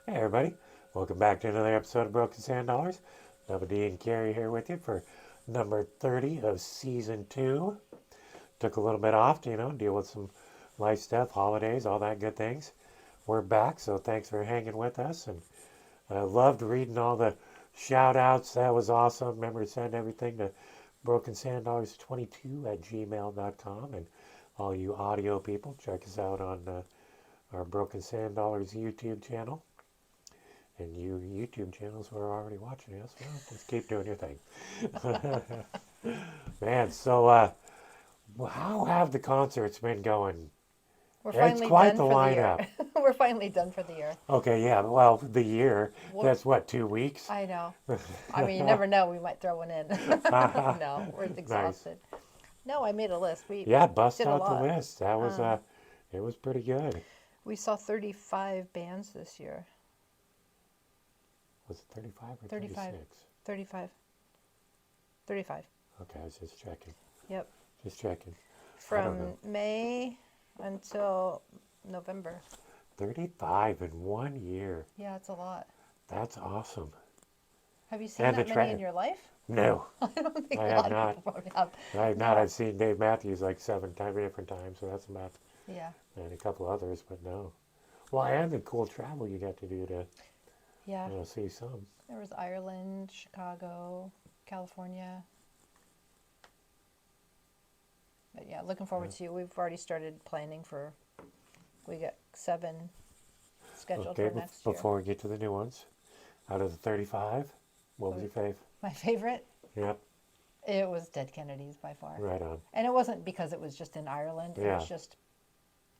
Hey everybody, welcome back to another episode of Broken Sand Dollars. Double D and Carrie here with you for number 30 of season 2. Took a little bit off to, deal with some life stuff, holidays, all that good things. We're back, so thanks for hanging with us. And I loved reading all the shout outs. That was awesome. Remember to send everything to brokensandollars22 at gmail.com. And all you audio people, check us out on our Broken Sand Dollars YouTube channel. And you YouTube channels who are already watching us, well, just keep doing your thing. Man, so how have the concerts been going? We're It's finally quite done the for the year. lineup. We're finally done for the year. Okay, yeah, well, the year, What that's what, 2 weeks? I know. I mean, you never know. We might throw one in. No, we're Nice. exhausted. No, I made a list. We Yeah, bust did a out the lot. list. That was, Um, it was pretty good. we saw 35 bands this year. Was it 35 or 35. 36? 35. 35. Okay, I was just checking. Yep. Just checking. I don't From know. May until November. 35 in 1 year. Yeah, it's a lot. That's awesome. Have you seen And the that many track. in your life? No, I don't think I a have lot of not. people probably have. I have not. No. I've seen Dave Matthews like 7 different times, so that's about, Yeah. and a couple others, but no. Well, and the cool travel you get to do to, Yeah. see some. There was Ireland, Chicago, California. But yeah, looking forward to. We've already started planning for. We got 7 scheduled Okay, for next year. before we get to the new ones, out of the 35, what was your fave? My favorite, Yep, it was Dead Kennedys by far, right on. and it wasn't because it was just in Ireland. It Yeah, was just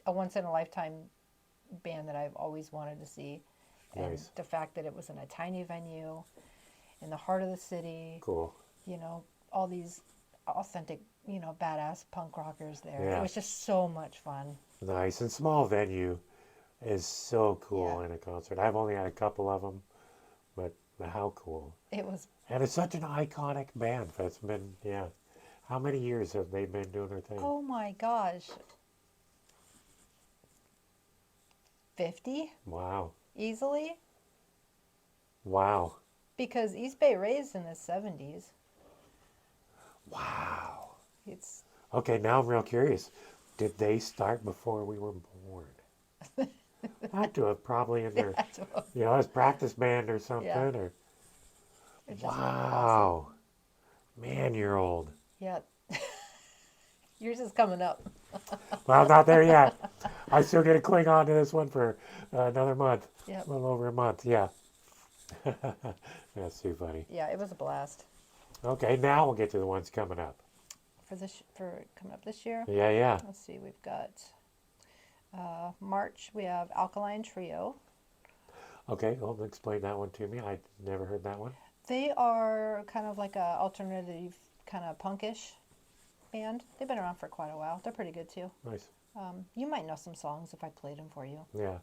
a once in a lifetime band that I've always wanted to see, and nice, the fact that it was in a tiny venue, in the heart of the city. cool. All these authentic, badass punk rockers there. It Yeah, was just so much fun. nice. And small venue is so Yeah, cool in a concert. I've only had a couple of them, but how cool. it was. And it's such an iconic band. That's been, yeah. How many years have they been doing their thing? Oh my gosh, 50 Wow. easily, Wow. because East Bay raised in the 70s. Wow. It's Okay, now I'm real curious. Did they start before we were born? Had to have probably in their, as practice band or something. yeah, Or it's just awesome. wow, man, you're old. Yeah, yours is coming up. Well, not there yet. I still get to cling on to this one for another month, Yep. a little over a month. Yeah, that's too funny. Yeah, it was a blast. Okay, now we'll get to the ones coming up. For coming up this year. Yeah, yeah. Let's see, we've got March. We have Alkaline Trio. Okay, well, explain that one to me. I never heard that one. They are kind of like a alternative, kind of punkish band. They've been around for quite a while. They're pretty good too. Nice. You might know some songs if I played them for you. Yeah.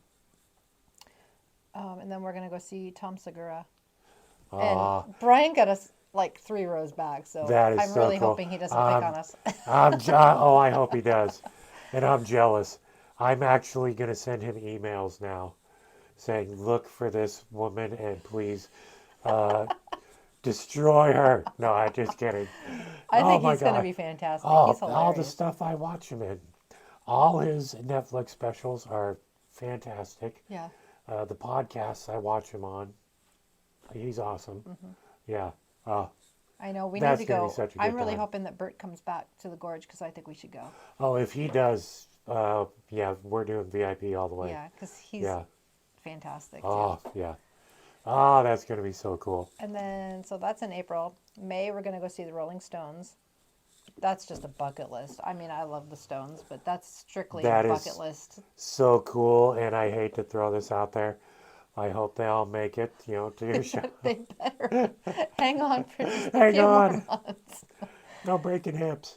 And then we're gonna go see Tom Segura. Ah, And Brian got us like 3 rows back, so that is I'm so really cool. hoping he doesn't pick on us. Oh, I hope he does. And I'm jealous. I'm actually going to send him emails now saying, look for this woman and please uh, destroy her. No, I'm just kidding. I Oh think my he's gonna God. be fantastic. Oh, He's all the hilarious. stuff I watch him in. All his Netflix specials are fantastic. Yeah. The podcasts I watch him on, he's awesome. Yeah. Uh, I know we need that's to going to be go. such a I'm good really time. hoping that Bert comes back to the Gorge because I think we should go. Oh, if he does, yeah, we're doing VIP all the way. Yeah, because he's Yeah. fantastic too. Oh, yeah. Oh, that's going to be so cool. And then, so that's in April. May, we're going to go see the Rolling Stones. That's just a bucket list. I mean, I love the Stones, but that's strictly That a is bucket list. so cool, and I hate to throw this out there. I hope they all make it, to your show. They better hang on for just a Hang few more on. months. No breaking hips.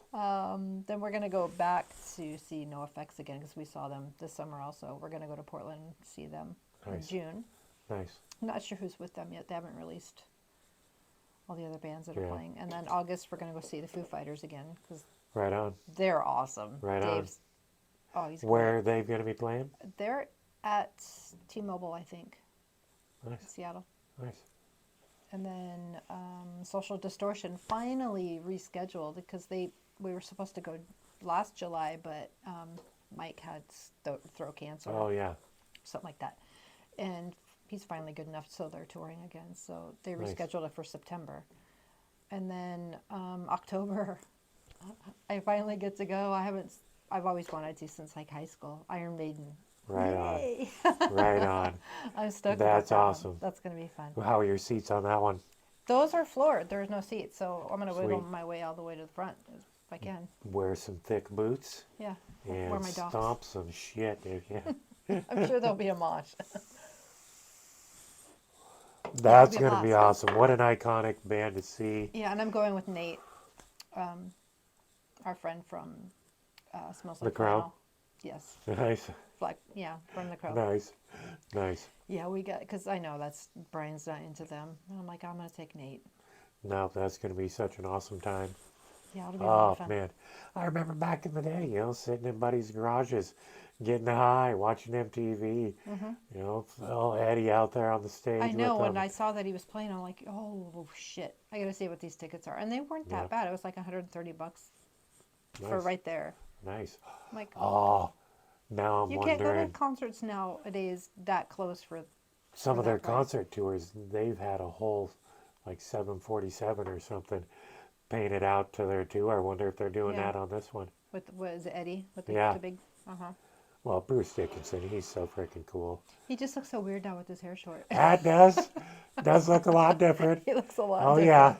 Then we're going to go back to see NoFX again because we saw them this summer also. We're going to go to Portland and see them in Nice. June. Nice. I'm not sure who's with them yet. They haven't released all the other bands that are Yeah. playing. And then August, we're going to go see the Foo Fighters again because Right on. they're awesome. Right on. Dave's, oh, he's Where great. are they going to be playing? They're at T-Mobile, I think. Nice. Seattle. Nice. And then Social Distortion finally rescheduled because we were supposed to go last July, but Mike had throat cancer, Oh yeah. something like that, and he's finally good enough, so they're touring again. So they Nice. rescheduled it for September, and then October, I finally get to go. I've always wanted to since like high school. Iron Maiden. Right Yay! on. Right on. I'm stoked That's about that one. awesome. That's gonna be fun. How are your seats on that one? Those are floored. There's no seats, so I'm gonna wiggle Sweet. my way all the way to the front if I can. Wear some thick boots Yeah, and wear my docs. stomp some shit, dude. Yeah. I'm sure there'll be a mosh. That's be gonna be awesome. What an iconic band to see. Yeah, and I'm going with Nate, our friend from Smells Like The Crow? Flannel. Yes, Nice. from the Crow. Nice. Nice. Yeah, we got because I know that's Brian's not into them, and I'm like, I'm gonna take Nate. No, that's gonna be such an awesome time. Yeah, it'll be a lot Oh of fun. man, I remember back in the day, sitting in buddies' garages, getting high, watching MTV. Eddie out there on the stage. I know. with When them. I saw that he was playing, I'm like, oh shit, I gotta see what these tickets are, and they weren't that Yeah. bad. It was like $130 for Nice. right there. Nice. I'm like, Oh, now I'm you can't go to wondering. concerts nowadays that close for. Some for of their that price. concert tours, they've had a whole, like 747 or something, painted out to their tour. I wonder if they're doing Yeah. that on this one. With what is it, Eddie? With Yeah. the big. Well, Bruce Dickinson, he's so freaking cool. He just looks so weird now with his hair short. That does look a lot different. He looks a lot. Oh different. yeah,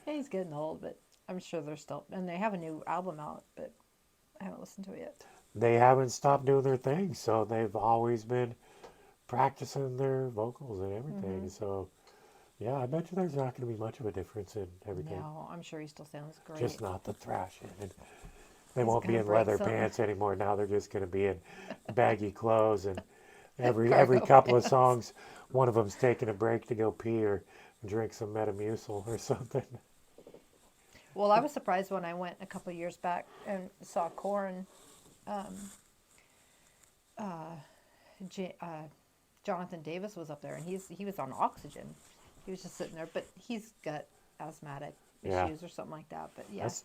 Yeah, he's getting old, but I'm sure they're still. And they have a new album out, but I haven't listened to it yet. they haven't stopped doing their thing, so they've always been practicing their vocals and everything. So, yeah, I bet you there's not going to be much of a difference in everything. No, I'm sure he still sounds great. Just not the thrashing. And they He's won't be gonna in break leather something. pants anymore. Now they're just going to be in baggy clothes. And every Cargo couple of pants. songs, one of them's taking a break to go pee or drink some Metamucil or something. Well, I was surprised when I went a couple of years back and saw Korn. Jonathan Davis was up there, and he was on oxygen. He was just sitting there, but he's got asthmatic Yeah. issues or something like that. But yeah, That's-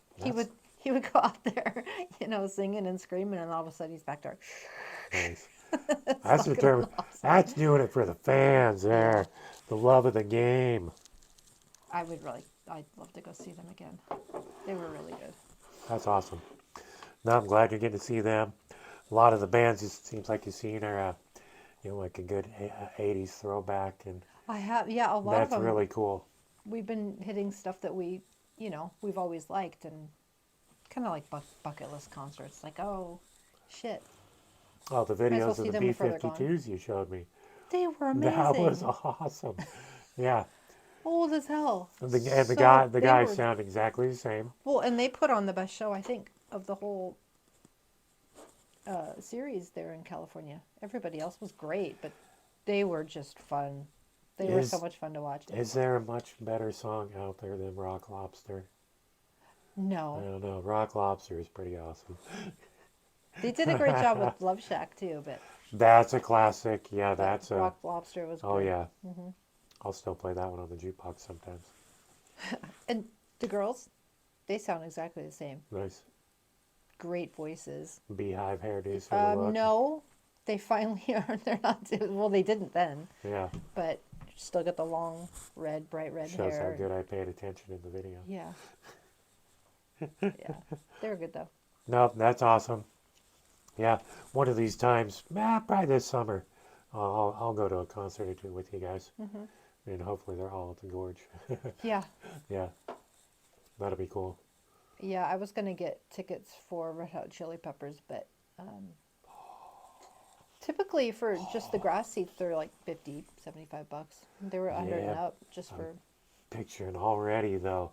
he would go out there, singing and screaming, and all of a sudden he's back there. Nice. That's determined. That's doing it for the fans there. The love of the game. I'd love to go see them again. They were really good. That's awesome. Now I'm glad you're getting to see them. A lot of the bands it seems like you've seen are, like a good 80s throwback, and I have, yeah, a lot that's of them. really cool. We've been hitting stuff that we've always liked, and kind of like bucket list concerts. Like, oh, shit, Oh, the as well videos see of the them before they're gone. B-52s you showed me. they were amazing. That was awesome. Yeah. Old as hell. The So guys they were- sound exactly the same. Well, and they put on the best show, I think, of the whole series there in California. Everybody else was great, but they were just fun. They were so Is- much fun to watch. Is there a much better song out there than Rock Lobster? I No, don't know. Rock Lobster is pretty awesome. they did a great job with Love Shack too, but That's a classic. Yeah, that's a. Rock Lobster was Oh good. yeah. I'll still play that one on the jukebox sometimes. And the girls, they sound exactly the same. Nice. Great voices. Beehive hairdos for the look. No, they finally are. They're not. Well, they didn't then, Yeah. but still got the long bright red Shows hair. how good I paid attention in the video. Yeah. Yeah, they were good though. No, that's awesome. Yeah, one of these times, probably this summer, I'll go to a concert or two with you guys, and hopefully they're all at the Gorge. Yeah, Yeah, that'll be cool. yeah. I was gonna get tickets for Red Hot Chili Peppers, but typically for just the grass seats, they're like $50, $75. They were 100 and Yeah. up just for. Picturing already though,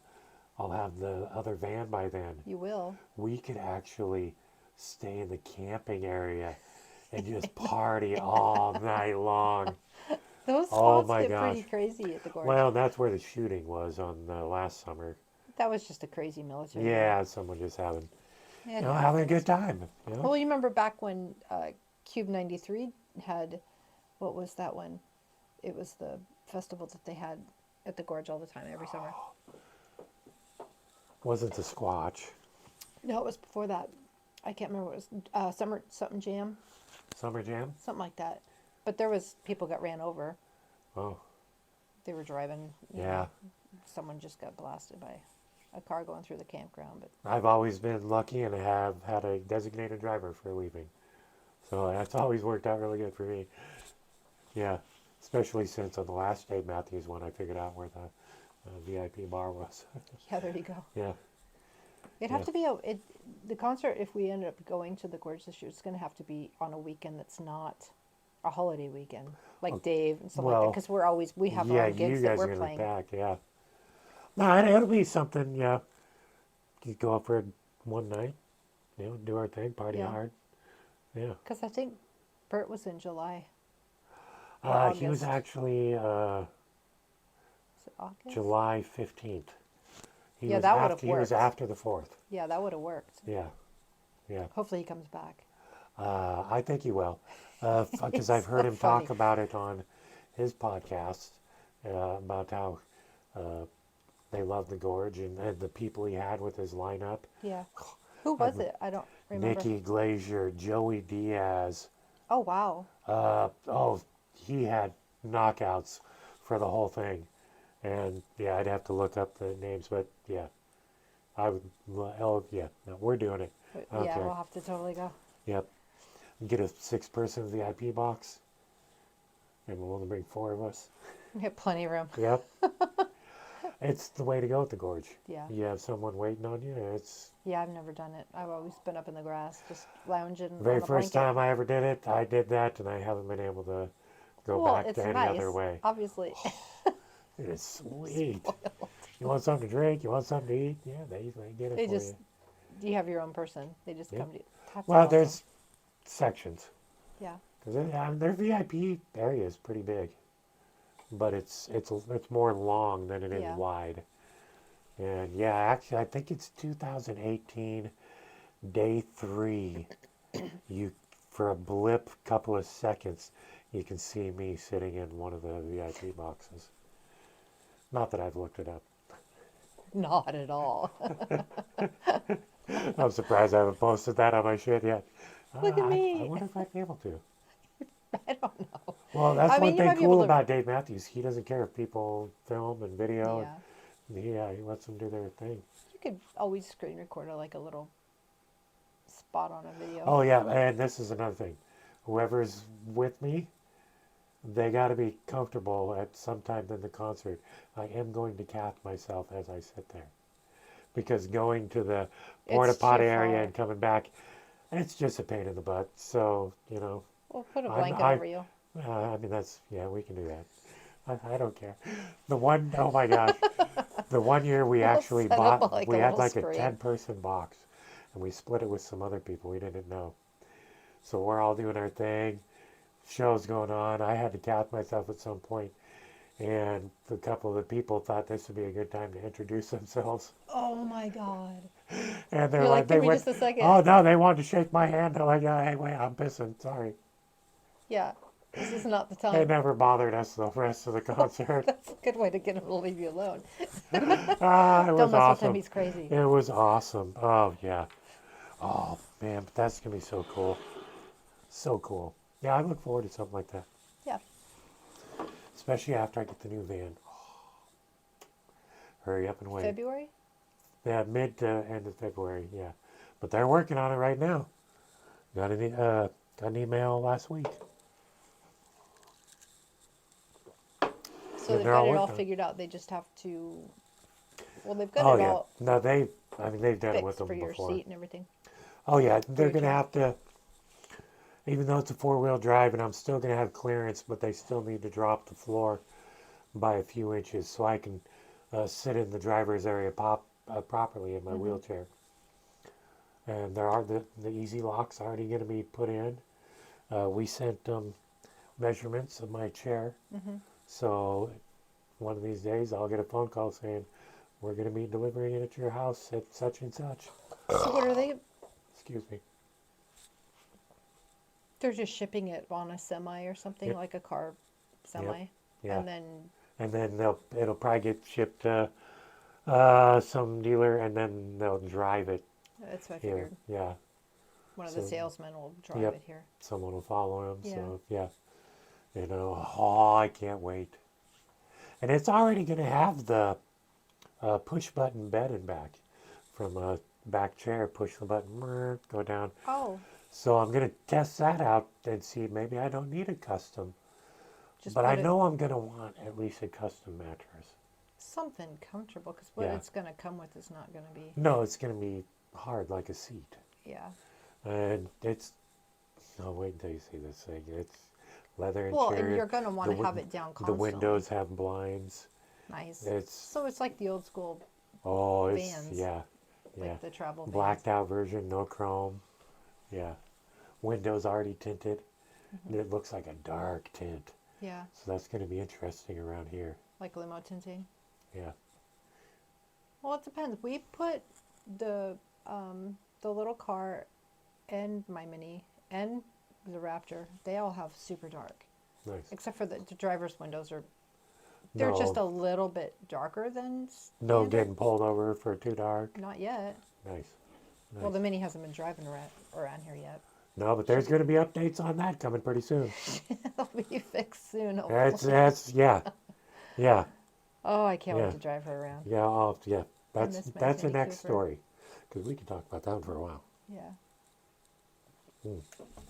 I'll have the other van by then. You will. We could actually stay in the camping area and just party all night long. Those Oh spots my get pretty gosh. crazy at the Gorge. Well, that's where the shooting was on last summer. That was just a crazy military. Yeah, someone just having, It having a happens. good time. You know? Well, you remember back when Cube 93 had, what was that one? it was the festival that they had at the gorge all the time every summer. Wasn't the Squatch. No, it was before that. I can't remember what it was. Summer something jam, Summer Jam? something like that. But there was people got ran over. Oh, They were driving. yeah. Someone just got blasted by a car going through the campground. But I've always been lucky and have had a designated driver for leaving. So that's always worked out really good for me. Yeah. Especially since on the last Dave Matthews one, I figured out where the VIP bar was. yeah, there you go. Yeah. It'd Yeah. have to be the concert. If we end up going to the gorge this year, it's going to have to be on a weekend that's not a holiday weekend, like Dave and stuff like that. well, Because we have Yeah, our own you gigs that guys are we're going to be playing. packed, yeah. No, it'll be something, yeah. You go up for one night, do our thing, party Yeah. hard. Yeah. Because I think Bert was in July. Or He was August. actually Is it August? July 15th. Yeah, that would've He was worked. after the 4th. Yeah, that would have worked. Yeah. Yeah. Hopefully he comes back. I think he will. Because I've heard so him talk funny. about it on his podcast about how they love the gorge and the people he had with his lineup. Yeah. Who was it? I don't remember. Nikki Glazier, Joey Diaz. Oh wow. He had knockouts for the whole thing. And yeah, I'd have to look up the names, but yeah. I would, oh yeah, no, we're doing it. I don't Yeah, care. we'll have to totally go. Yep. Get a 6-person VIP box. And we'll only bring 4 of us. We have plenty of room. Yep. It's the way to go at the gorge. Yeah. You have someone waiting on you. It's Yeah, I've never done it. I've always been up in the grass, just lounging. the very on a first blanket. time I ever did it, I did that, and I haven't been able to go Well, back it's to any nice, other way. obviously. It is sweet. You want something to drink? You want something to eat? Yeah, they get it They for just you. you have your own person. They just Yeah. come to you. That's Well, awesome. there's sections. Yeah. Because their VIP area is pretty big. But it's more long than it is Yeah. wide. And yeah, actually, I think it's 2018, day 3. For a blip, couple of seconds, you can see me sitting in one of the VIP boxes. Not that I've looked it up. Not at all. I'm surprised I haven't posted that on my shit yet. Look at I me. wonder if I'd be able to. I don't know. Well, that's I mean, one you thing might be cool able to- about Dave Matthews. He doesn't care if people film and video. Yeah. Yeah, he lets them do their thing. You could always screen record like a little spot on a video. Oh yeah, and this is another thing. Whoever's with me, they got to be comfortable at some time in the concert. I am going to cap myself as I sit there, because going to the porta It's potty too area far. and coming back, it's just a pain in the butt. So We'll put a I'm- blanket I- over you. I mean we can do that. I don't care. Oh my gosh, the one year we We'll actually set up bought, like we a had little like a screen. 10-person box, and we split it with some other people we didn't know. So we're all doing our thing. Show's going on. I had to cap myself at some point, and a couple of the people thought this would be a good time to introduce themselves. Oh my god. And they're You're like, they give me went, just a second. oh no, they wanted to shake my hand. They're like, oh, hey, wait, I'm pissing. Sorry. Yeah. This is not the They time. never bothered us the rest of the concert. That's a good way to get him to leave you alone. It Don't was mess with him, awesome. he's crazy. It was awesome. Oh yeah. Oh man, but that's gonna be so cool. So cool. Yeah, I look forward to something like that. Yeah. Especially after I get the new van. Hurry up and wait. February? Yeah, mid to end of February. Yeah, but they're working on it right now. Got an email last week. So Yeah, they've they're got all it all working on it. figured out. They just have to. Well, they've got Oh it yeah. all No, they've done it with fixed them for your before. seat and everything. Oh yeah, they're your gonna truck. have to. Even though it's a 4-wheel drive, and I'm still gonna have clearance, but they still need to drop the floor by a few inches so I can sit in the driver's area properly in my wheelchair. And there are the easy locks already going to be put in. We sent them measurements of my chair, so one of these days I'll get a phone call saying we're going to be delivering it at your house at such and such. So what are they? Excuse me. They're just shipping it on a semi or something, Yep. like a car semi. Yeah. and then It'll probably get shipped to some dealer, and then they'll drive it that's what I here. figured. Yeah. One of the So, salesmen will drive yep. it here. Someone will follow him. Yeah. So yeah. Oh, I can't wait. And it's already going to have the push button bed and back from a back chair. Push the button, go down. Oh, So I'm going to test that out and see maybe I don't need a custom. just But I put it know I'm going to want at least a custom mattress. something comfortable because what Yeah. it's going to come with is not going to be. No, it's going to be hard like a seat. Yeah. And it's, oh, wait until you see this thing. It's leather Well, and interior. you're going to want The to have win- it down The constantly. windows have blinds. Nice. It's, So it's like the old school, oh, it's, vans. yeah, yeah. like the travel vans. Blacked out version, no chrome. Yeah. Windows already tinted. Mm-hmm. It looks like a dark tint. Yeah, So that's going to be interesting around here. like limo tinting. Yeah. Well, it depends. We put the little car and my Mini and the Raptor. They all have super dark, Nice. except for the driver's windows are. They're No, just a little bit darker than no standard. getting pulled over for too dark. Not yet. Nice. Well, the Mini hasn't been driving around here yet. No, but there's going to be updates on that coming pretty soon. It'll be fixed soon. Yeah, yeah, Oh, I can't yeah. wait to drive her around. yeah. That's miss my that's the Mini next Cooper. story, because we can talk about that for a while. Yeah. Hmm.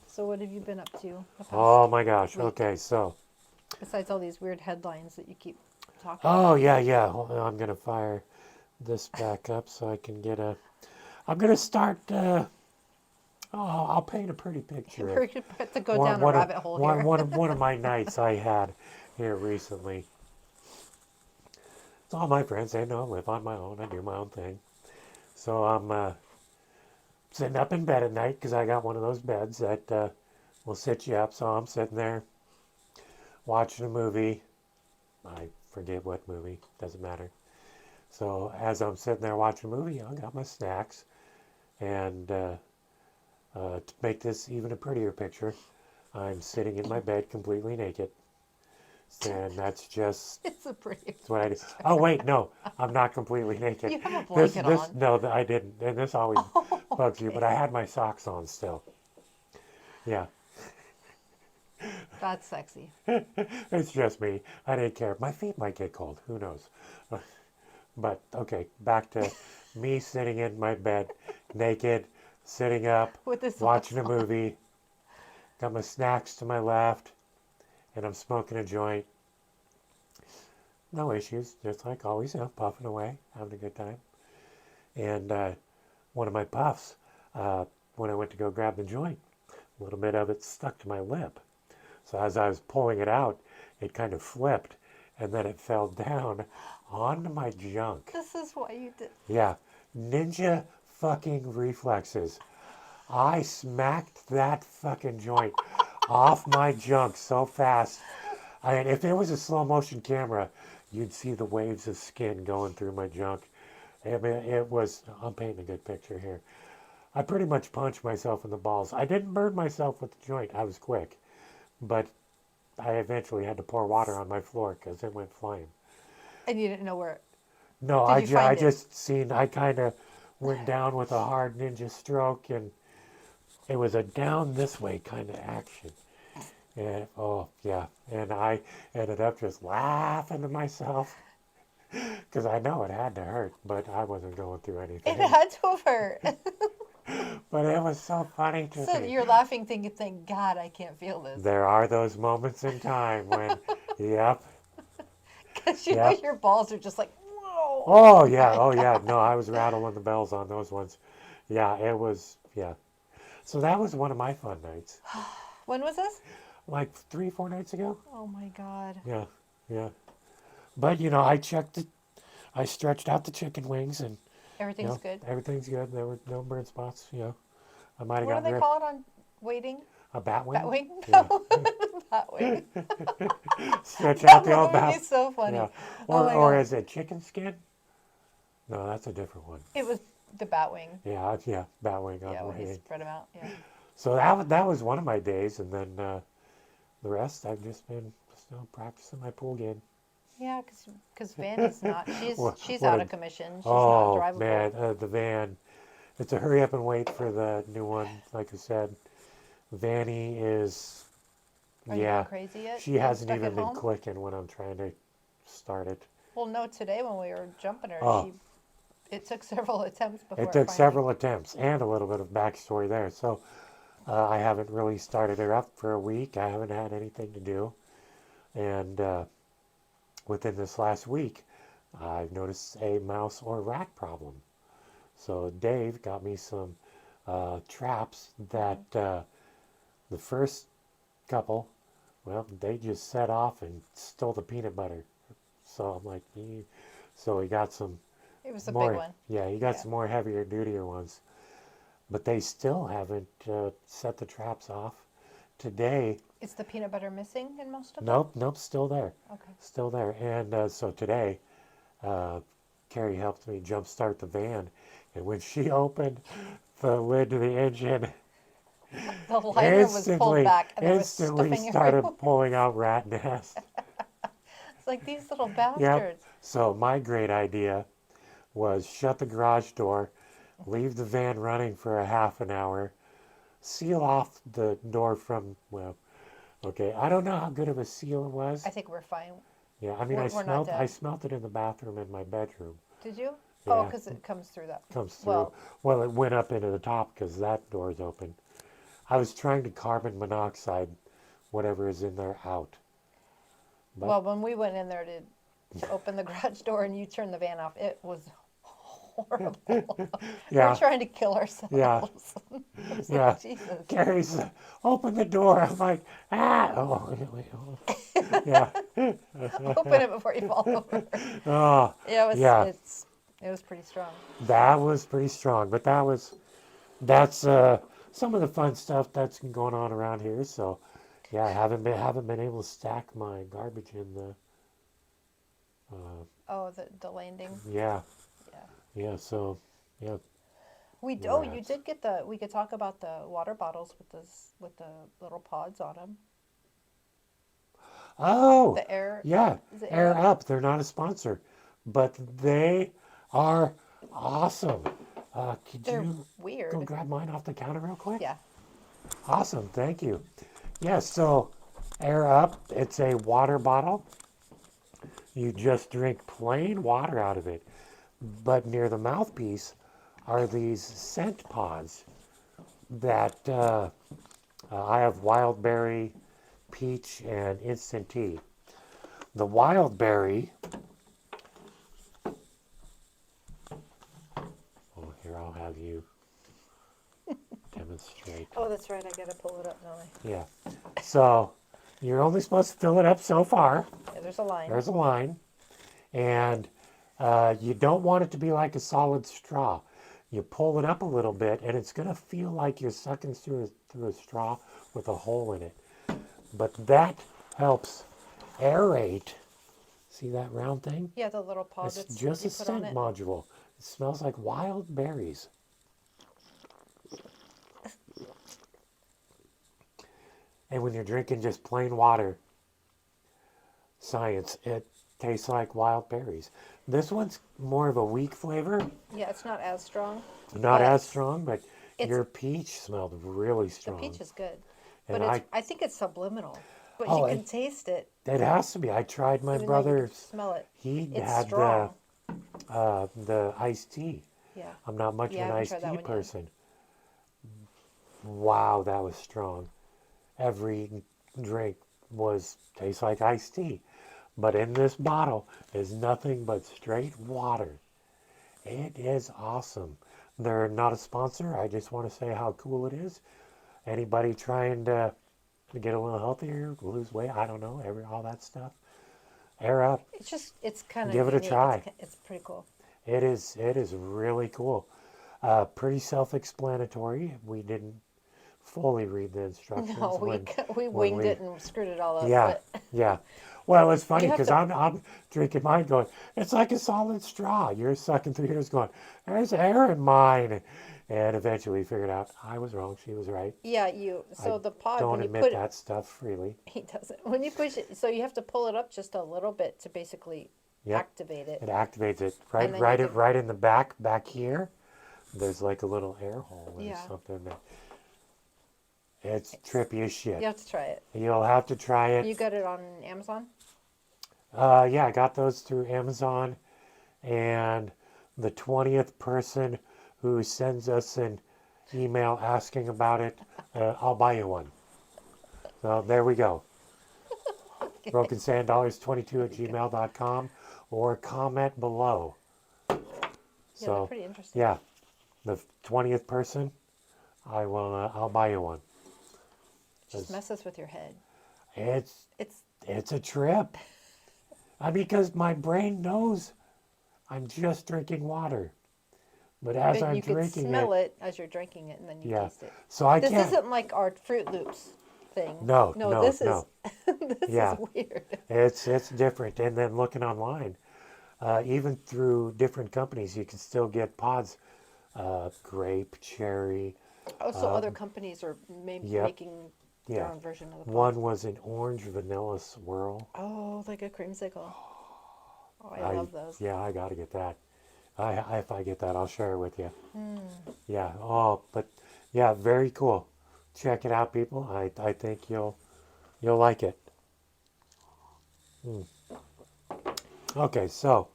So what have you been up to the past, Oh my gosh. week. Okay, so. besides all these weird headlines that you keep talking Oh about? yeah. Hold on, I'm gonna fire this back up so I can get a. I'm gonna start. I'll paint a pretty picture. We're going to go down a rabbit hole here. One of my nights I had here recently. It's all my friends. They know I live on my own. I do my own thing. So I'm sitting up in bed at night because I got one of those beds that will sit you up. So I'm sitting there watching a movie. I forget what movie. Doesn't matter. So as I'm sitting there watching a movie, I got my snacks. And to make this even a prettier picture, I'm sitting in my bed completely naked. And that's just It's a pretty. that's what I do. Oh wait, no, I'm not completely naked. You have a This blanket on. no, I didn't. And this always Oh, bugs you, but I had my socks on still. Yeah, that's sexy. it's just me. I didn't care. My feet might get cold. Who knows? But okay, back to me sitting in my bed, naked, sitting up, With this watching a movie. Got my snacks to my left, and I'm smoking a joint. No issues, just like always, puffing away, having a good time. And one of my puffs, when I went to go grab the joint, a little bit of it stuck to my lip. So as I was pulling it out, it kind of flipped, and then it fell down onto my junk. This is why you did. Yeah, ninja fucking reflexes. I smacked that fucking joint off my junk so fast. I mean, if it was a slow motion camera, you'd see the waves of skin going through my junk. I mean, it was, I'm painting a good picture here. I pretty much punched myself in the balls. I didn't burn myself with the joint. I was quick. But I eventually had to pour water on my floor because it went flame. And you didn't know where. No, Did you I find it? just seen, I kind of went down with a hard ninja stroke, and it was a down this way kind of action. And, oh, yeah. And I ended up just laughing to myself because I know it had to hurt, but I wasn't going through anything. It had to have hurt. But it was so funny to So me. you're laughing, thinking, "Thank God I can't feel this," There are those moments in time when, yep. because you Yeah. know your balls are just like, "Whoa!" Oh, yeah. Oh, yeah. No, I was rattling the bells on those ones. Yeah, it was, yeah. So that was one of my fun nights. When was this? Like 3-4 nights ago. Oh my God. Yeah, yeah. But, I checked it. I stretched out the chicken wings, and Everything's good. everything's good. There were no burn spots. I might have What do gotten they call it on waiting? a bat wing. Bat wing? Yeah. No, bat wing. Stretch out the That old would bat. be so funny. Yeah. Oh my Or God. is it chicken skin? No, that's a different one. It was the bat wing. Yeah, bat wing on Yeah, when you waiting. spread them out. Yeah. So that was one of my days, and then the rest I've just been Still practicing my pool game. Yeah, because Vanny's not. What, She's what out a, of commission. She's not oh drivable. man, the van. It's a hurry up and wait for the new one. Like I said, Vanny is, Are you going yeah, crazy yet? she You hasn't stuck even at been home? clicking when I'm trying to start it. Well, no. Today when we were jumping her, Oh, it took several attempts it before it took finally. several attempts and a little bit of backstory there. So I haven't really started her up for a week. I haven't had anything to do. And within this last week, I've noticed a mouse or rat problem. So Dave got me some traps that the first couple, well, they just set off and stole the peanut butter. So I'm like, so he got some It was a big more, one. yeah, he got Yeah. some more heavier, dutier ones. But they still haven't set the traps off. Today, Is the peanut butter missing in most of them? nope, nope, still there. Okay. Still there. And so today, uh, Carrie helped me jumpstart the van. And when she opened the lid to the engine, The liner was pulled instantly, back and there was instantly stuffing everywhere. started pulling out rat nest. It's like these little Yep. bastards. So my great idea was shut the garage door, leave the van running for a half an hour, seal off the door from, well, okay, I don't know how good of a seal it was. I think we're fine. Yeah, I mean, We're not I dead. smelt it in the bathroom in my bedroom. Did you? Oh, Yeah, because it comes through that. comes through. Well, Well, it went up into the top because that door's open. I was trying to carbon monoxide whatever is in there out. But well, when we went in there to open the garage door and you turned the van off, it was horrible. We're yeah, trying to kill yeah, ourselves. It's yeah. like Jesus. Carrie's open the door. I'm like, ah, oh, yeah, Open it before you fall over. oh, Yeah, yeah. it was pretty strong. That was pretty strong, but that's some of the fun stuff that's been going on around here. So, yeah, I haven't been able to stack my garbage in the. Oh, the landing. Yeah, Yeah. yeah. So, yeah, Oh, you rats. did get we could talk about the water bottles with the little pods on them. Oh, The air, yeah. is it air Air up? Up. They're not a sponsor, but they are awesome. Could They're you go weird. grab mine off the counter real quick? Yeah. Awesome. Thank you. Yeah. So, Air Up. It's a water bottle. You just drink plain water out of it. But near the mouthpiece are these scent pods that I have wild berry, peach, and instant tea. The wild berry, oh, here I'll have you demonstrate. Oh, that's right. I gotta pull it up now. Yeah. So you're only supposed to fill it up so far. Yeah, there's a line. There's a line. And you don't want it to be like a solid straw. You pull it up a little bit, and it's going to feel like you're sucking through a straw with a hole in it. But that helps aerate. See that round thing? Yeah, the little pod It's that's just you a put on scent it. module. It smells like wild berries. And when you're drinking just plain water, science, it tastes like wild berries. This one's more of a weak flavor, Yeah, it's not as strong, not but as strong, but it's your peach smelled really the strong. peach is good. And But I think it's subliminal. But you oh, can taste it it has to be. I tried my even though you can brother's. smell it. He It's had strong. the iced tea. Yeah. I'm not much Yeah, I of an haven't iced tried that tea one yet. person. Wow, that was strong. Every drink was tastes like iced tea. But in this bottle is nothing but straight water. It is awesome. They're not a sponsor. I just want to say how cool it is. Anybody trying to get a little healthier, lose weight, I don't know, all that stuff. Air Up. It's kind of Give it a unique. try. It's pretty cool. It is really cool. Pretty self-explanatory. We didn't fully read the instructions No, we when winged we it and screwed it all up. yeah, But yeah. Well, it's funny You have because to. I'm drinking mine going, it's like a solid straw. You're sucking through yours going, there's air in mine. And eventually figured out I was wrong. She was right. Yeah, you. I So the pod, don't when you admit put it, that stuff freely. he doesn't. When you push it, so you have to pull it up just a little bit to basically Yep. activate it, It activates it and then you can. right in the back here. There's like a little air hole or Yeah, something. It's it's. trippy as shit. You have to try it. You'll have to try it. You got it on Amazon. Yeah, I got those through Amazon, and the 20th person who sends us an email asking about it, I'll buy you one. So there we go. BrokenSandDollars22 at There you go. gmail.com or comment below. Yeah, they're So, pretty interesting. yeah, the 20th person, I'll buy you one. Just messes with your head. It's, It's. it's a trip. Because my brain knows I'm just drinking water. But as But I'm you could drinking smell it as you're drinking it, and then you yeah. taste it. So I This can't. isn't like our Fruit Loops thing. No, No, no, this is no. this Yeah, is weird. it's different. And then looking online, even through different companies, you can still get pods, grape, cherry. Also, other companies are Yep, making their yeah. own version of the pod. One was an orange vanilla swirl. Oh, like a creamsicle. Oh, I I love those. yeah, I gotta get that. If I get that, I'll share it with you. Hmm. Yeah. Oh, but yeah, very cool. Check it out, people. I think you'll like it. Okay, so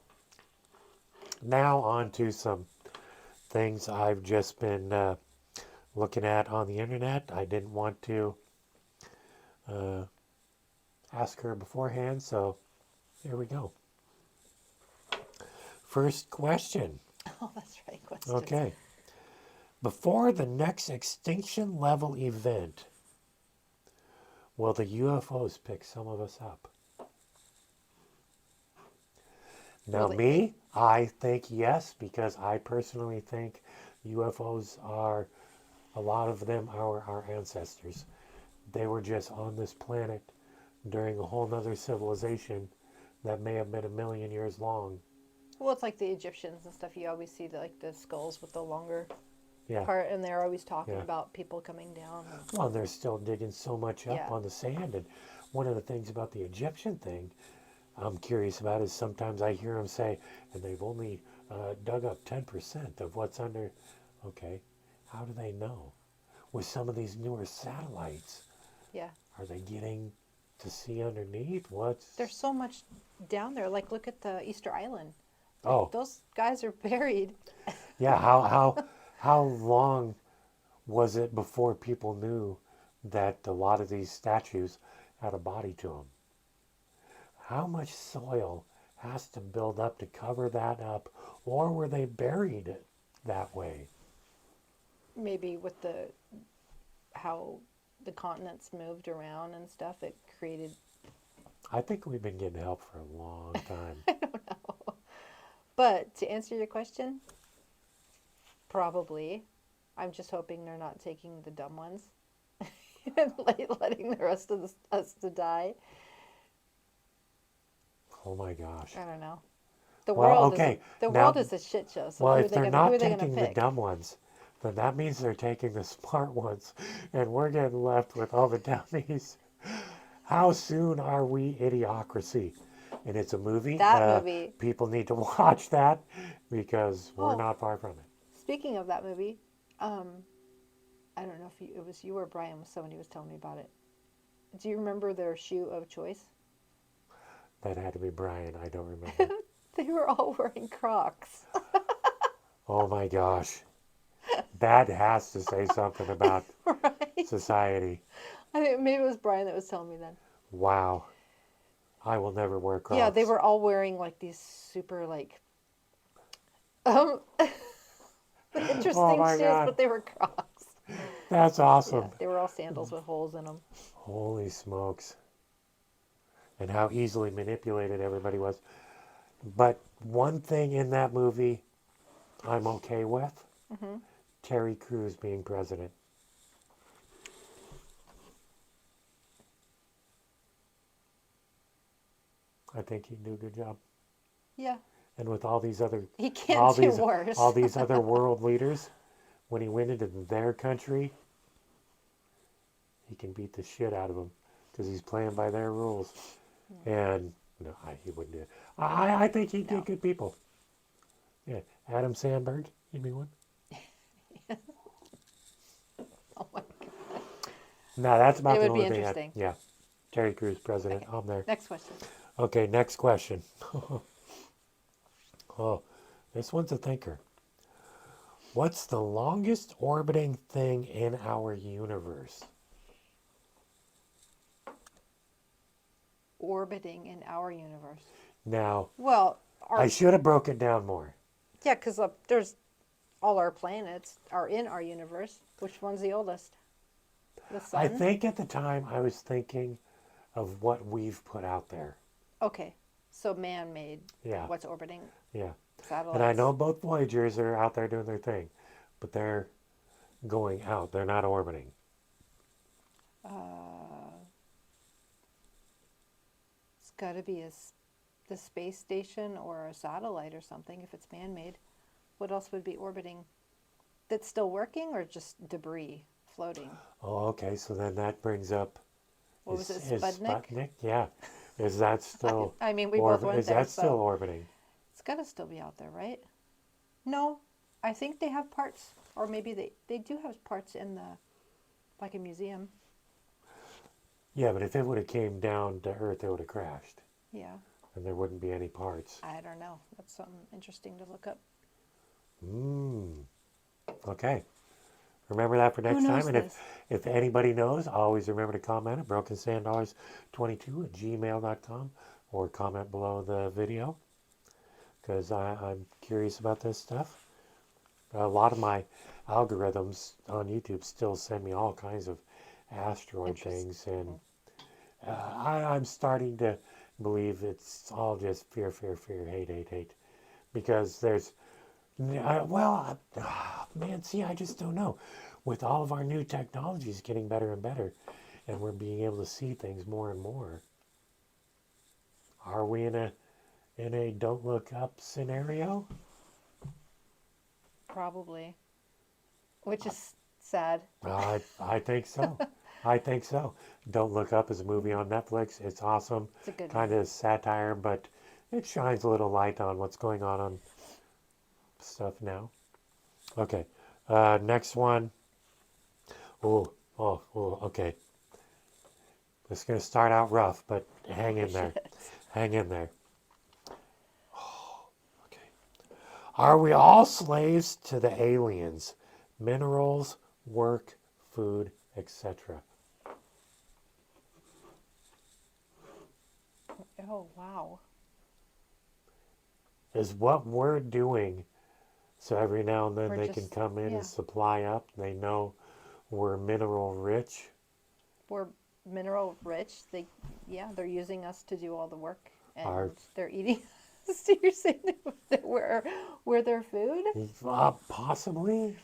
now on to some things I've just been looking at on the internet. I didn't want to uh, ask her beforehand, so here we go. First question. Oh, that's right. Questions. Okay. Before the next extinction level event, will the UFOs pick some of us up? Now, Well, me, I think yes, because I personally think UFOs are, a lot of them are our ancestors. They were just on this planet during a whole nother civilization that may have been 1,000,000 years long. well, it's like the Egyptians and stuff. You always see the skulls with the longer Yeah. part, and they're always talking Yeah. about people coming down. Well, they're still digging so much up Yeah. on the sand. And one of the things about the Egyptian thing I'm curious about is sometimes I hear them say, and they've only dug up 10% of what's under. Okay, how do they know? With some of these newer satellites, Yeah. are they getting to see underneath? What's. There's so much down there. Like, look at the Easter Island. Oh, Those guys are buried. yeah. How long was it before people knew that a lot of these statues had a body to them? How much soil has to build up to cover that up, or were they buried that way? Maybe with how the continents moved around and stuff, it created. I think we've been getting help for a long time. But to answer your question, probably. I'm just hoping they're not taking the dumb ones and letting the rest of us to die. Oh my gosh. I don't know. The Well, world okay. is the Now, world is a shit show. So well, who are if they they're gonna who not are they gonna taking the pick? dumb ones, then that means they're taking the smart ones, and we're getting left with all the dummies. How soon are we idiocracy? And it's a movie. That movie. People need to watch that because we're Oh, not far from it. speaking of that movie, I don't know if it was you or Brian. Somebody was telling me about it. Do you remember their shoe of choice? That had to be Brian. I don't remember. They were all wearing Crocs. Oh my gosh. That has to say something about Right? society. I think maybe it was Brian that was telling me then. Wow. I will never wear Crocs. Yeah, they were all wearing like these super um interesting Oh my shoes, God. but they were Crocs. That's Yeah, awesome. they were all sandals with holes in them. Holy smokes. And how easily manipulated everybody was. But one thing in that movie I'm okay with, Terry Crews being president. I think he'd do a good job. Yeah, And with all these other, he can't all do these, worse. all these other world leaders, when he went into their country, he can beat the shit out of them because he's playing by their rules. And no, he wouldn't do it. I think he'd No. get good people. Yeah, Adam Sandberg, he'd be one. Oh my God. No, that's about It the would be only thing. interesting. Yeah, Terry Crews, president. Okay. I'm there. Next question. Okay, next question. Oh, this one's a thinker. What's the longest orbiting thing in our universe? Orbiting in our universe. Now, Well, I should have broke it down more. yeah, because there's all our planets are in our universe. Which one's the oldest? The sun? I think at the time I was thinking of what we've put out there. Okay. So man-made. Yeah, What's orbiting yeah. satellites? And I know both Voyagers are out there doing their thing, but they're going out. They're not orbiting. It's got to be the space station or a satellite or something if it's man-made. What else would be orbiting? That's still working or just debris floating? Oh, okay. So then that brings up What was it, is Sputnik? Sputnik? Yeah. Is that still I mean, we both went is there, that still so orbiting? it's got to still be out there, right? No, I think they have parts, or maybe they do have parts in like a museum. Yeah, but if it would have came down to Earth, it would have crashed, Yeah, and there wouldn't be any parts. I don't know. That's something interesting to look up. Okay. Remember that for next time. knows And this? if anybody knows, always remember to comment at brokensandollars22 at gmail.com or comment below the video because I'm curious about this stuff. A lot of my algorithms on YouTube still send me all kinds of asteroid things, and I'm starting to believe it's all just fear, fear, fear, hate, hate, hate. Because there's, man, see, I just don't know. With all of our new technologies getting better and better, and we're being able to see things more and more, are we in a don't look up scenario? Probably, which is sad. I think so. I think so. Don't Look Up is a movie on Netflix. It's awesome. It's a good Kind one. of satire, but it shines a little light on what's going on stuff now. Okay. Next one. Okay. It's going to start out rough, but hang in there. Hang in there. Okay. Are we all slaves to the aliens? Minerals, work, food, etc. Oh wow. Is what we're doing so every now and then We're they can just- come in yeah. and supply up. They know we're mineral rich. We're mineral rich. They're using us to do all the work, and Our- they're eating. So you're saying that we're their food? Possibly.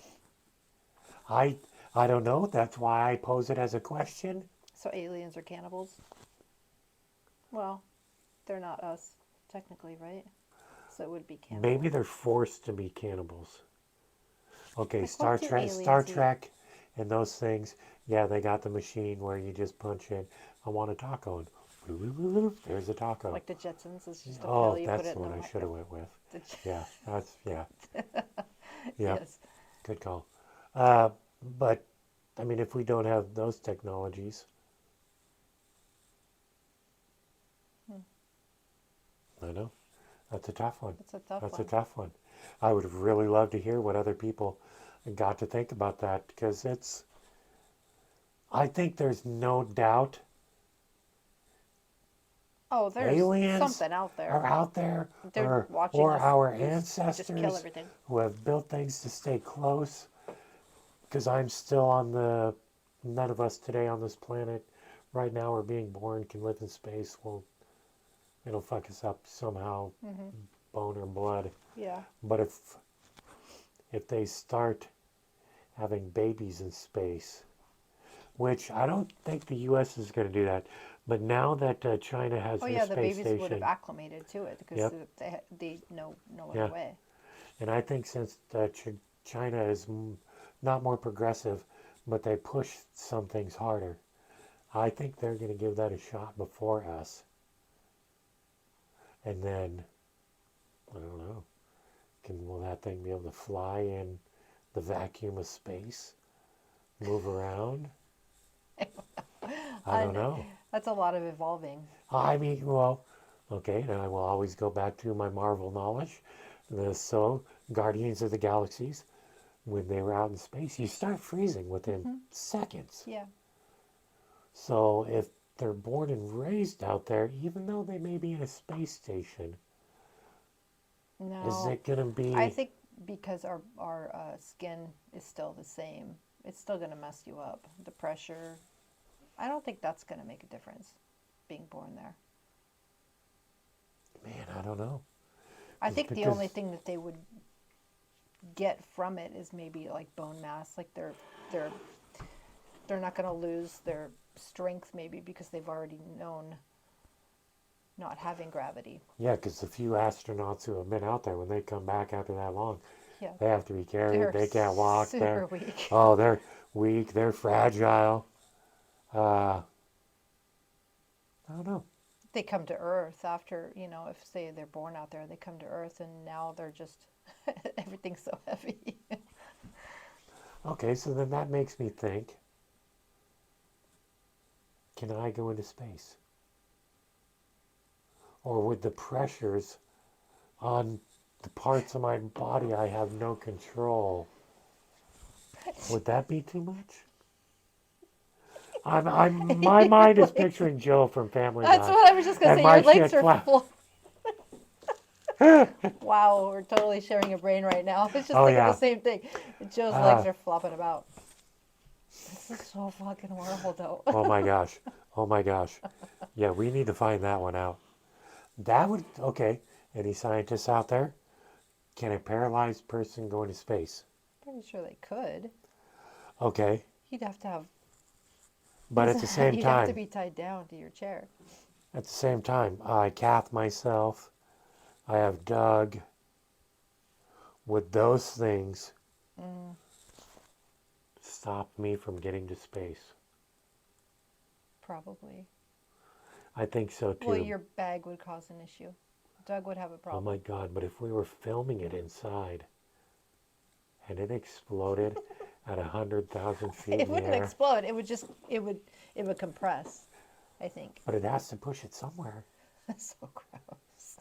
I don't know. That's why I pose it as a question. So aliens are cannibals? Well, they're not us, technically, right? So it would be cannibal. Maybe they're forced to be cannibals. Okay, Like, Star what do Trek, aliens Star eat? Trek, and those things. Yeah, they got the machine where you just punch in. I want a taco, and there's a taco. Like the Jetsons, it's just a Oh, pill you put that's it the in one the I should have went with. the Yeah, yeah. Yes. Good call. But I mean, if we don't have those technologies, I know that's a tough one. It's a tough That's one. a tough one. I would really love to hear what other people got to think about that because it's. I think there's no doubt Oh, there's aliens something out there. are out there, They're watching or us our just kill ancestors everything. who have built things to stay close. Because I'm still on none of us today on this planet right now are being born, can live in space. Well, it'll fuck us up somehow, bone or blood. Yeah. But if they start having babies in space, which I don't think the U.S. is going to do that, But now that China has Oh their yeah, the space babies would have station, acclimated to it because yep, they know no other yeah, way. and I think since China is not more progressive, but they push some things harder, I think they're going to give that a shot before us, and then I don't know. Will that thing be able to fly in the vacuum of space, move around? I I don't kn- know. that's a lot of evolving. I mean, well, okay, now I will always go back to my Marvel knowledge. So, Guardians of the Galaxies, when they were out in space, you start freezing within Hmm. seconds. Yeah. So, if they're born and raised out there, even though they may be in a space station, is No, it going to I be, think because our skin is still the same, it's still gonna mess you up. The pressure. I don't think that's gonna make a difference, being born there. man, I don't know. I think the only Because, thing that they would get from it is maybe like bone mass. Like they're they're not gonna lose their strength maybe because they've already known not having gravity. yeah, because the few astronauts who have been out there, when they come back after that long, Yeah, they have to be carried. they're They can't walk. super weak. Oh, they're weak. They're fragile. Uh, I don't know. They come to Earth after, if say they're born out there, they come to Earth and now they're just everything's so heavy. Okay, so then that makes me think, can I go into space? Or would the pressures on the parts of my body I have no control, would that be too much? My Your mind is legs. picturing Joe from Family That's Guy, what I was just gonna and say. my Your legs shit are flat. full. Wow, we're totally sharing a brain right now. I was just Oh thinking the yeah. same thing. Joe's legs Uh, are flopping about. This is so fucking horrible, though. oh my gosh. Oh my gosh. Yeah, we need to find that one out. That would, okay. Any scientists out there? Can a paralyzed person go into space? Pretty sure they could. Okay. You'd have to have. But at the same You'd have to time, be tied down to your chair. I Kath myself, I have Doug. Would those things Mm, stop me from getting to space? probably. I think so Well, too. your bag would cause an issue. Doug would have a Oh my problem. God, but if we were filming it inside and it exploded at 100,000 feet It in the wouldn't air, explode. It would just. It would compress. I think. but it has to push it somewhere. That's so gross.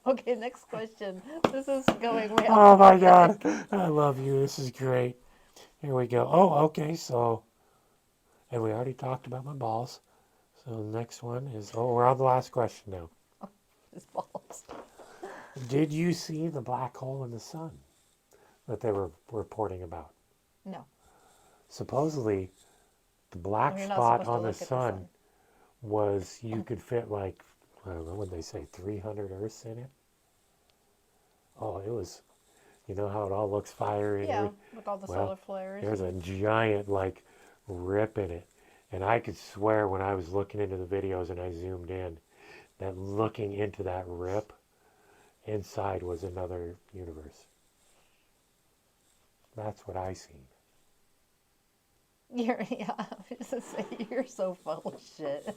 Okay, next question. This is going way off Oh my God, topic. I love you. This is great. Here we go. Oh, okay, so, and we already talked about my balls. So the next one is, oh, we're on the last question now. His balls. Did you see the black hole in the sun that they were reporting about? No. Supposedly, the Oh, black you're not spot supposed to on the look at the sun sun. was, you could fit like, I don't know what they say, 300 Earths in it. Oh, it was, you know how it all looks fiery and Yeah, everything? with all the Well, solar flares there's a and giant like rip in it. And I could swear when I was looking into the videos and I zoomed in that looking into that rip inside was another universe. That's what I seen. yeah, I was just gonna say you're so full of shit.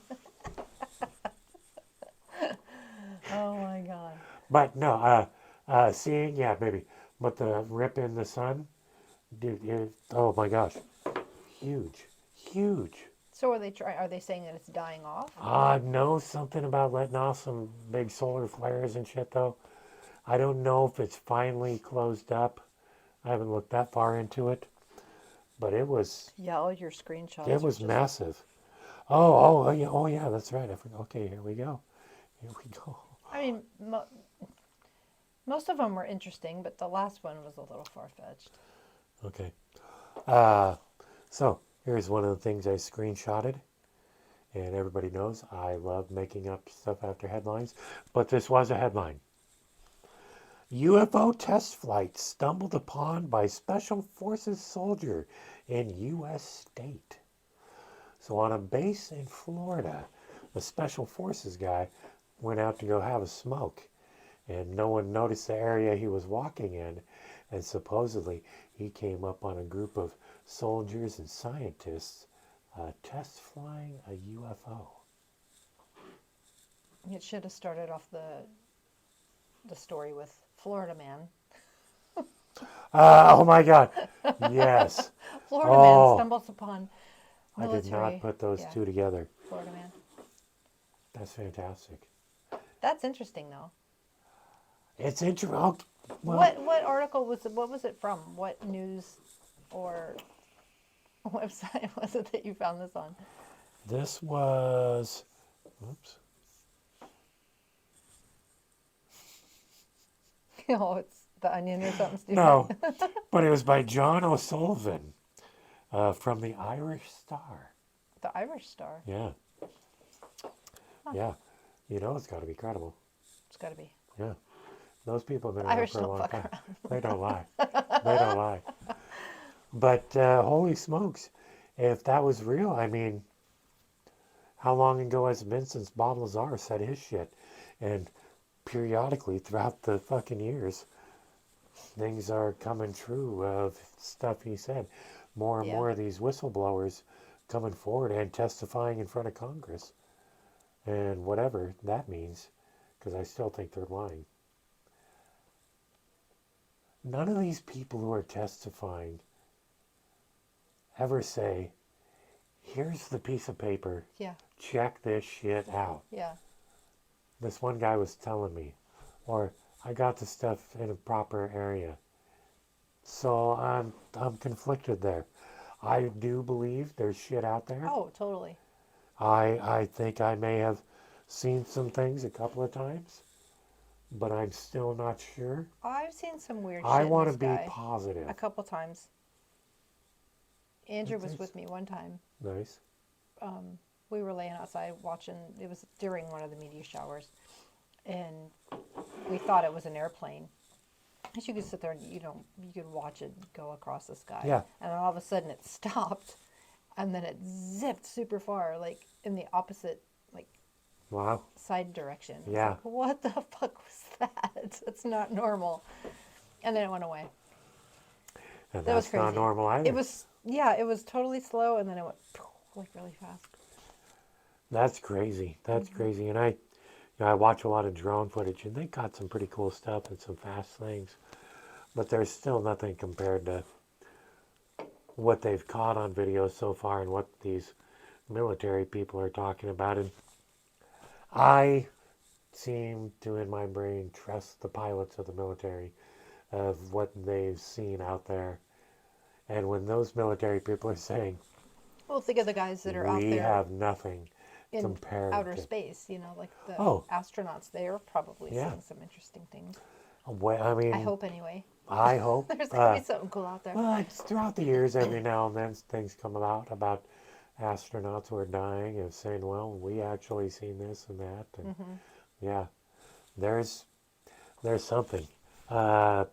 Oh my god. But no, seeing, yeah, maybe. But the rip in the sun, dude, oh my gosh, huge, huge. So are they saying that it's dying off? I know something about letting off some big solar flares and shit, though. I don't know if it's finally closed up. I haven't looked that far into it, but Yeah, all your it screenshots are was just massive. Oh yeah, that's right. I forgot. Okay, here we go. Here we go. I mean, most of them were interesting, but the last one was a little far-fetched. Okay. Uh, so here's one of the things I screenshotted, and everybody knows I love making up stuff after headlines, but this was a headline. UFO test flight stumbled upon by Special Forces soldier in U.S. state. So on a base in Florida, a special forces guy went out to go have a smoke, and no one noticed the area he was walking in, and supposedly he came up on a group of soldiers and scientists test flying a UFO. It should have started off the story with Florida man. Oh my God! Yes. Florida man Oh, stumbles upon I did military. not put those Yeah, two together. Florida man. That's fantastic. That's interesting though. It's interesting. Oh, well, What article was it? What was it from? What news or website was it that you found this on? this was. Oops. Oh, it's The Onion or something stupid. No, but it was by John O'Sullivan from the Irish Star. The Irish Star. Yeah. Yeah. You know it's got to be credible. It's got to be. Yeah. Those people have been The around Irish for a don't long fuck time. around. They don't lie. They don't lie. But holy smokes, if that was real, I mean, how long ago has it been since Bob Lazar said his shit? And periodically throughout the fucking years, things are coming true of stuff he said. More and Yeah. more of these whistleblowers coming forward and testifying in front of Congress. And whatever that means, because I still think they're lying. None of these people who are testifying ever say, here's the piece of paper, Yeah. check this shit out. Yeah. This one guy was telling me, or I got the stuff in a proper area. So I'm conflicted there. I do believe there's shit out there. Oh, totally. I think I may have seen some things a couple of times, but I'm still not sure. I've seen some weird I shit in want the to be sky positive. a couple times. Andrew was There's- with me one time. Nice. We were laying outside watching. It was during one of the meteor showers, and we thought it was an airplane. Because you could sit there and you could watch it go across the sky. Yeah. And then all of a sudden it stopped, and then it zipped super far, like in the opposite Wow. side direction. I was Yeah. like, what the fuck was that? That's not normal. And then it went away. And That was that's not crazy. normal either. It was totally slow, and then it went like really fast. That's crazy. That's Mm-hmm. crazy. And I watch a lot of drone footage, and they got some pretty cool stuff and some fast things. But there's still nothing compared to what they've caught on video so far and what these military people are talking about. And I seem to, in my brain, trust the pilots of the military of what they've seen out there. And when those military people are saying, Well, think of the guys that are out we there have nothing in compared outer to... space, like the Oh. astronauts. They're probably Yeah. seeing some interesting things. Well, I mean, I hope anyway. I hope. There's gonna be something cool out there. Well, it's throughout the years, every now and then things come about astronauts who are dying and saying, well, we actually seen this and that. And yeah, there's something. The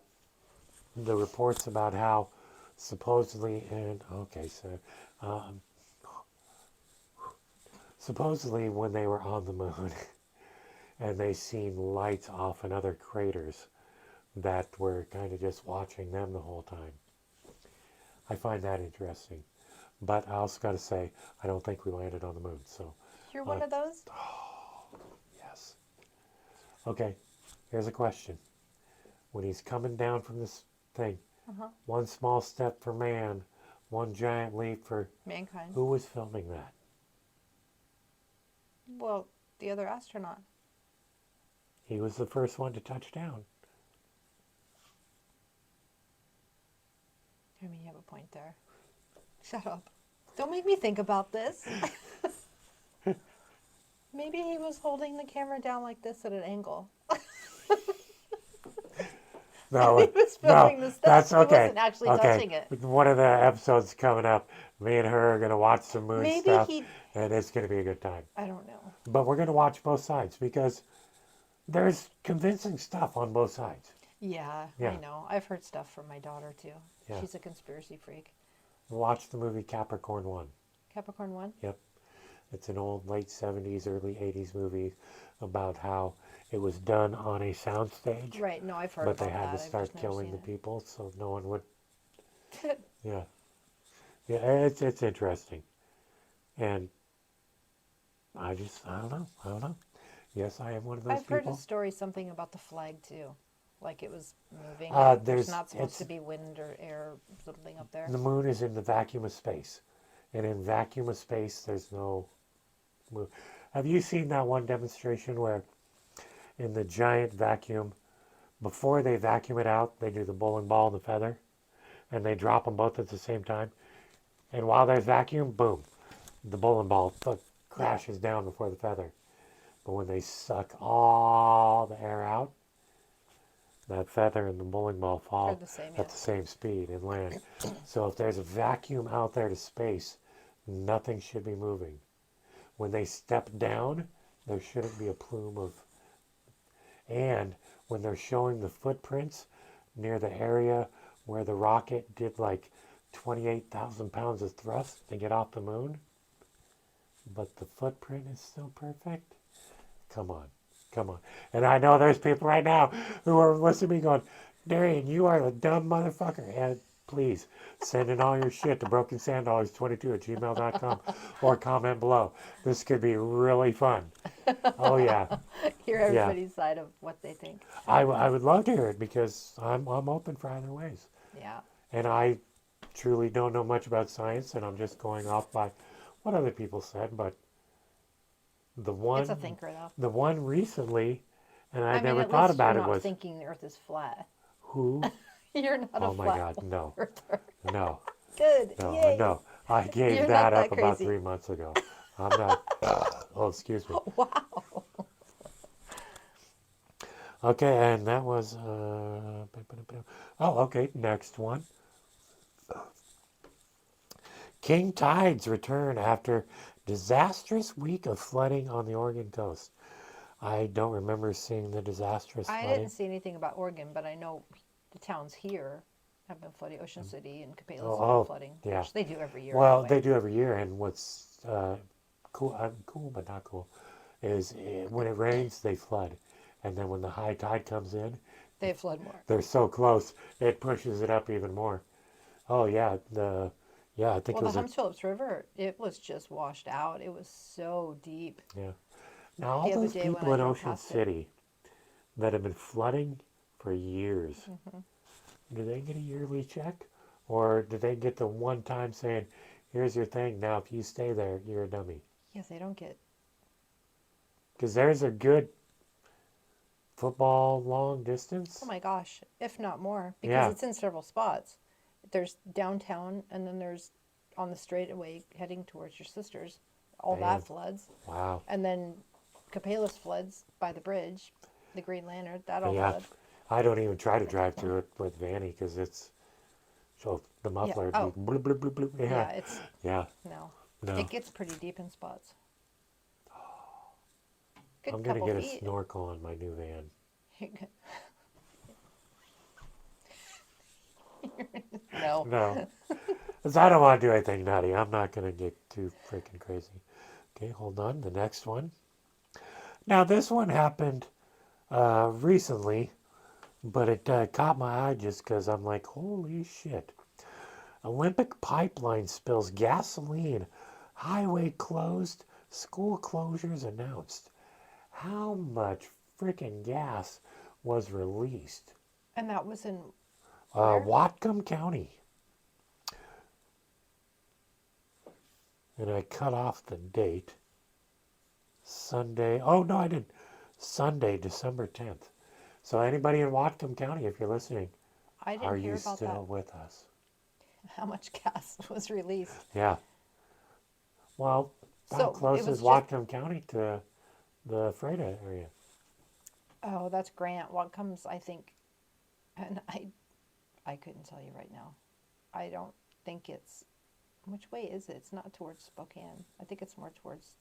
reports about how supposedly, supposedly when they were on the moon and they seen lights off in other craters that were kind of just watching them the whole time. I find that interesting. But I also got to say, I don't think we landed on the moon. So, You're one of those? yes. Okay, here's a question. When he's coming down from this thing, one small step for man, one giant leap for... Mankind. Who was filming that? Well, the other astronaut. He was the first one to touch down. I mean, you have a point there. Shut up. Don't make me think about this. Maybe he was holding the camera down like this at an angle. No, He was filming the stuff. that's He okay. wasn't actually okay. touching it. One of the episodes coming up, me and her are going to watch some moon Maybe stuff, he... and it's going to be a good time. I don't know. But we're going to watch both sides because there's convincing stuff on both sides. Yeah, Yeah. I know. I've heard stuff from my daughter, too. Yeah. She's a conspiracy freak. Watch the movie Capricorn 1. Capricorn 1? Yep. It's an old late 70s, early 80s movie about how it was done on a soundstage, Right. No, I've heard but they about had to that. I've start just never killing seen the it. people so no one would. Yeah. Yeah, it's interesting. And I don't know. I don't know. Yes, I am one of those I've heard a people. story something about the flag too, like it was moving. And there's There's, not supposed it's, to be wind or air or something up there. the moon is in the vacuum of space. And in vacuum of space, there's no move. Have you seen that one demonstration where in the giant vacuum, before they vacuum it out, they do the bowling ball and the feather, and they drop them both at the same time. And while there's vacuum, boom, the bowling ball crashes down before the feather. But when they suck all the air out, that feather and the bowling ball They're fall the same, at yeah. the same speed and land. So if there's a vacuum out there to space, nothing should be moving. When they step down, there shouldn't be a plume of. And when they're showing the footprints near the area where the rocket did like 28,000 pounds of thrust to get off the moon, but the footprint is still perfect. Come on. Come on. And I know there's people right now who are listening to me going, Darian, you are a dumb motherfucker. And please send in all your shit to brokensandollars22@gmail.com or comment below. This could be really fun. Oh, yeah. Hear Yeah. everybody's side of what they think. I would love to hear it because I'm open for either ways. Yeah. And I truly don't know much about science and I'm just going off by what other people said. But the It's a one, thinker, though. the one recently, and I I mean, never at thought least you're about it, not was thinking the Earth is flat. who? You're not Oh a my flat God, no, earther. no, Good. no, Yay. no. I gave You're that not up that about crazy. 3 months ago. I'm not. Oh, excuse me. Wow. Okay, and that was. Oh, okay. Next one. King tides return after disastrous week of flooding on the Oregon coast. I don't remember seeing the disastrous I flooding. didn't see anything about Oregon, but I know the towns here have been flooding. Ocean City and Capelas have been flooding, yeah. which they do every year Well, anyway. they do every year, and what's cool, cool but not cool, is when it rains, they flood, and then when the high tide comes in, They flood more. they're so close, it pushes it up even more. Oh yeah, I think Well, it the was Hump's Phillips River, it was just washed out. It was so deep. yeah. Now all The other those day when people I in drove Ocean past it. City that have been flooding for years, Mm-hmm. do they get a yearly check, or do they get the one time saying, "Here's your thing. Now if you stay there, you're a dummy"? Yeah, they don't get. Because there's a good football long distance. Oh my gosh, if not more, because Yeah. it's in several spots. There's downtown, and then there's on the straightaway heading towards your sister's. All Man. that floods, Wow. and then Capelas floods by the bridge, the Green Lantern. That all Yeah. floods. I don't even try to drive through it with Vanny because it's so the muffler would Oh. be bloop, bloop, bloop, bloop. Yeah, Yeah. it's Yeah. no. No. It gets pretty deep in spots. Good I'm gonna couple get a feet. snorkel on my new van. No. No. 'Cause I don't want to do anything nutty. I'm not gonna get too freaking crazy. Okay, hold on. The next one. Now this one happened recently, but it caught my eye just because I'm like, holy shit. Olympic pipeline spills gasoline. Highway closed. School closures announced. How much freaking gas was released? And that was in where? Whatcom County. And I cut off the date. Sunday. Oh, no, I didn't. Sunday, December 10th. So anybody in Whatcom County, if you're listening, I didn't are hear you about still that. with us? How much gas was released? Yeah. Well, So, how it close was is just- Whatcom County to the Freda area? Oh, that's Grant. What comes, I think, and I couldn't tell you right now. I don't think it's. Which way is it? It's not towards Spokane. I think it's more towards.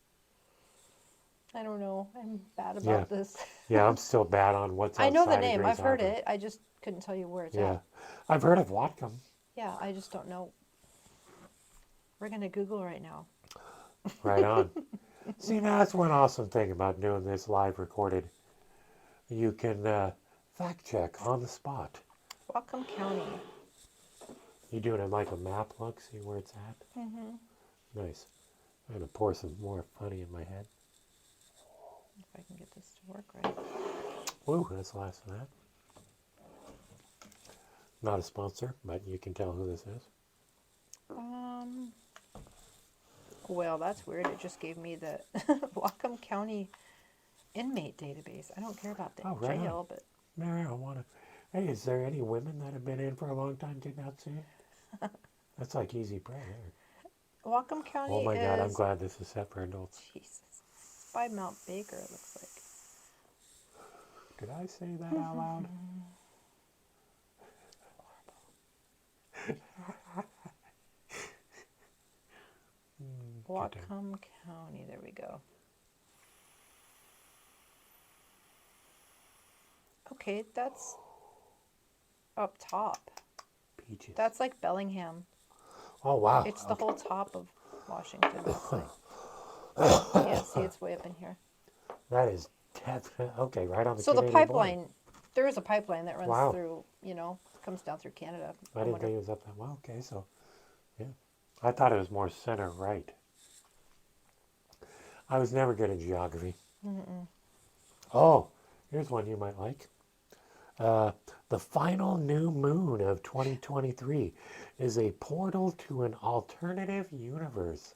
I don't know. I'm bad about Yeah. this. Yeah, I'm still bad on what's I know the outside of name. Grays I've heard Harbor. it. I just couldn't tell you where it's Yeah. at. I've heard of Whatcom. Yeah, I just don't know. We're gonna Google right now. Right on. See, now that's one awesome thing about doing this live recorded. You can fact check on the spot. Whatcom County. You doing it like a map look, see where it's at? Mm-hmm. Nice. I'm going to pour some more funny in my head. If I can get this to work right. Woo, that's the last of that. Not a sponsor, but you can tell who this is. Well, that's weird. It just gave me the Whatcom County inmate database. I don't care about the Oh, right jail, but No, I don't want to. Hey, is there any women that have been in for a long time getting out soon? That's like easy prey there. Whatcom Oh County my God, I'm is glad this is set for adults. Jesus by Mount Baker. It looks like. Did I say that out loud? Good time. Whatcom County. There we go. Okay, that's up top. Peaches. That's like Bellingham. Oh wow. It's the Okay. whole top of Washington. Looks like. Yeah, see, it's way up in here. That is okay. Right on the So the Canadian pipeline, border. there is a pipeline that runs Wow. through, comes down through Canada. I didn't think it was up that well. Okay, so yeah, I thought it was more center right. I was never good at geography. Oh, here's one you might like. The final new moon of 2023 is a portal to an alternative universe.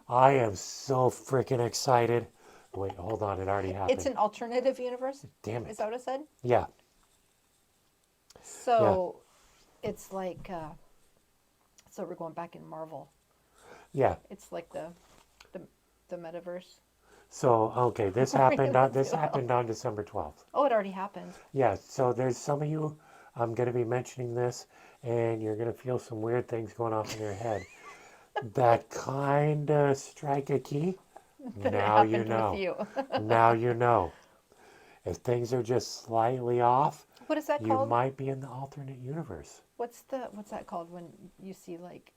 I am so freaking excited. Wait, hold on. It already happened. It's an alternative universe? Damn it. Is that what it said? Yeah. So it's like, so we're going back in Marvel. Yeah. It's like the metaverse. So, okay, this happened Really on this well. happened on December 12th. Oh, it already happened. Yeah, so there's some of you, I'm going to be mentioning this, and you're going to feel some weird things going off in your head that kind of strike a key. That it Now you happened know. with you. Now you know. If things are just slightly off, What is that you called? might be in the alternate universe. What's that called when you see like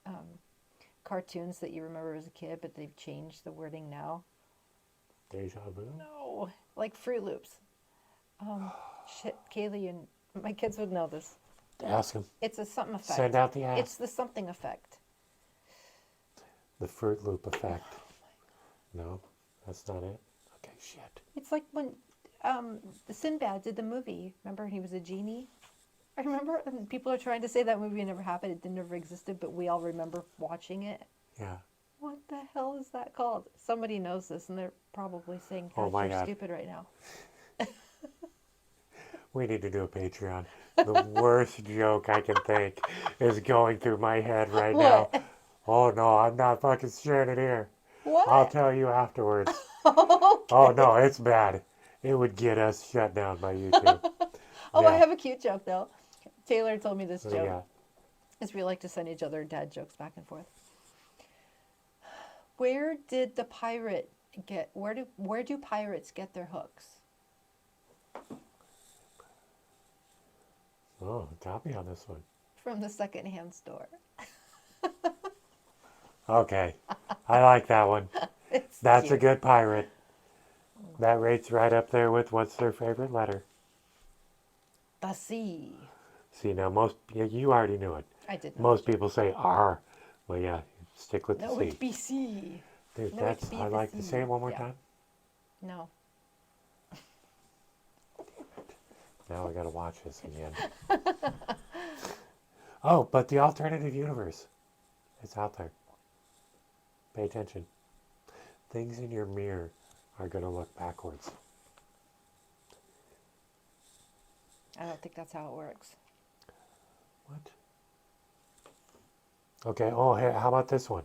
cartoons that you remember as a kid, but they've changed the wording now? Deja vu? No, like Fruit Loops. Shit, Kaylee and my kids would know this. Ask them. It's a something effect. Send out the ask. It's the something effect. The Fruit Loop effect. No, that's not it. Okay, shit. It's like when Sinbad did the movie. Remember, he was a genie. I remember, and people are trying to say that movie never happened. It never existed, but we all remember watching it. Yeah. What the hell is that called? Somebody knows this, and they're probably saying, Oh "God, my you're God. stupid right now." We need to do a Patreon. The worst joke I can think is going through my head right now. What? Oh no, I'm not fucking sharing it here. What? I'll tell you afterwards. Okay. Oh no, it's bad. It would get us shut down by YouTube. Oh, I Yeah. have a cute joke though. Taylor told me this What do you joke. got? Is we like to send each other dad jokes back and forth. Where did the pirate get? Where do pirates get their hooks? Oh, got me on this one. From the secondhand store. Okay. I like that one. It's That's a cute. good pirate. That rates right up there with what's their favorite letter. The sea. See, now you already knew it. I did not. Most people say R. Well, yeah, stick with No, the it's C. BC. Dude, no, that's, it's I like to say it one more Yeah. time. No. Now I gotta watch this again. Oh, but the alternative universe. It's out there. Pay attention. Things in your mirror are gonna look backwards. I don't think that's how it works. What? Okay, oh, hey, how about this one?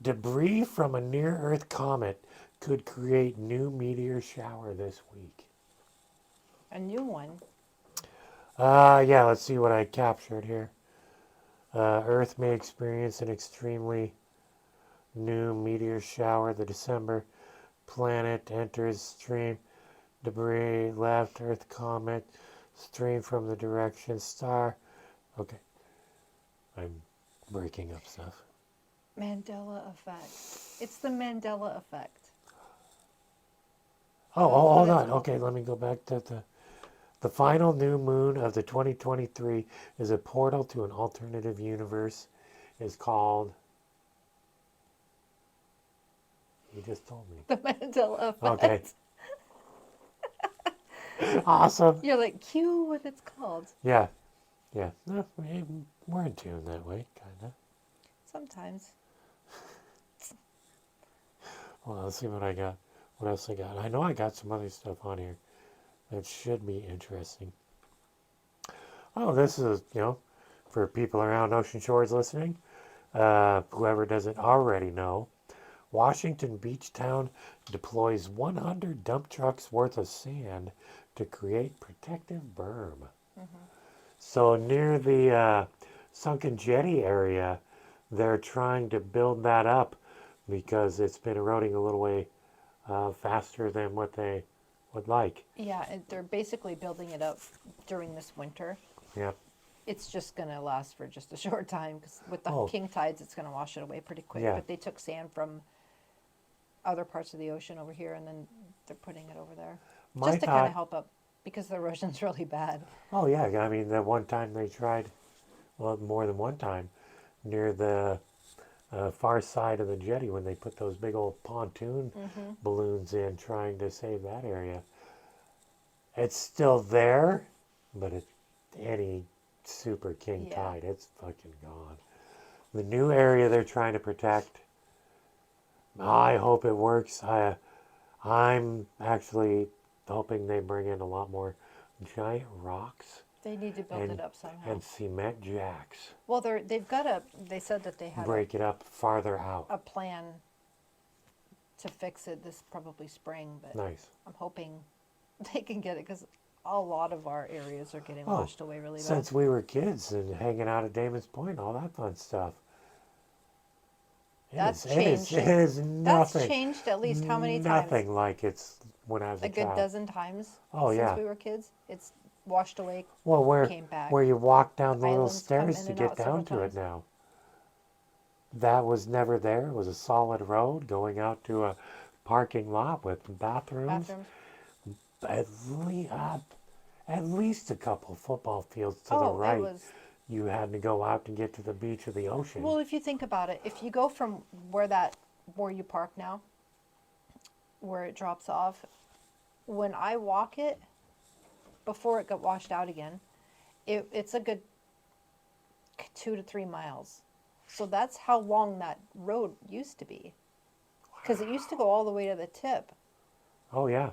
Debris from a near-Earth comet could create new meteor shower this week. A new one. Yeah, let's see what I captured here. Earth may experience an extremely new meteor shower. The December planet enters stream debris left Earth comet stream from the direction star. Okay, I'm breaking up stuff. Mandela effect. It's the Mandela effect. Oh, That's what hold it's on. called. Okay, let me go back to the final new moon of the 2023 is a portal to an alternative universe. Is called. You just told me. The Mandela Okay, effect. awesome. You're like, cue what it's called. Yeah, yeah. No, we're in tune that way, kind of. Sometimes. Well, let's see what I got. What else I got? I know I got some other stuff on here that should be interesting. Oh, this is, for people around Ocean Shores listening, whoever doesn't already know, Washington Beach Town deploys 100 dump trucks worth of sand to create protective berm. Hmm. So near the sunken jetty area, they're trying to build that up because it's been eroding a little way faster than what they would like. Yeah, they're basically building it up during this winter. Yep. It's just going to last for just a short time because with the Oh, king tides, it's going to wash it away pretty quick. yeah. But they took sand from other parts of the ocean over here and then they're putting it over there My just to kind of thought, help up because the erosion's really bad. oh yeah, I mean, the one time they tried, well, more than one time, near the far side of the jetty when they put those big old pontoon Hmm. balloons in trying to save that area. It's still there, but it's any super king Yeah. tide, it's fucking gone. The new area they're trying to protect, I hope it works. I'm actually hoping they bring in a lot more giant rocks They need to build and it up somehow. and cement jacks. Well, they've got they said that they had Break it up farther out. a plan to fix it this probably spring, but Nice. I'm hoping they can get it because a lot of our areas are getting Oh, washed away really bad. since we were kids and hanging out at Damon's Point, all that fun stuff. That's It is changed. That's nothing, changed at least how many times? nothing like it's when I was A a good child. dozen times Oh since yeah. we were kids. It's washed away, Well, came back. where you walk down the little Islands come stairs in to and get out several down to it times. now. That was never there. It was a solid road going out to a parking lot with bathrooms. Bathrooms. At least, at least a couple football fields to the Oh, it right. was. You had to go out to get to the beach or the ocean. Well, if you think about it, if you go from where you park now, where it drops off, when I walk it, before it got washed out again, it's a good 2 to 3 miles. So that's how long that road used to be. Because it used to go all the way to the tip. Oh yeah,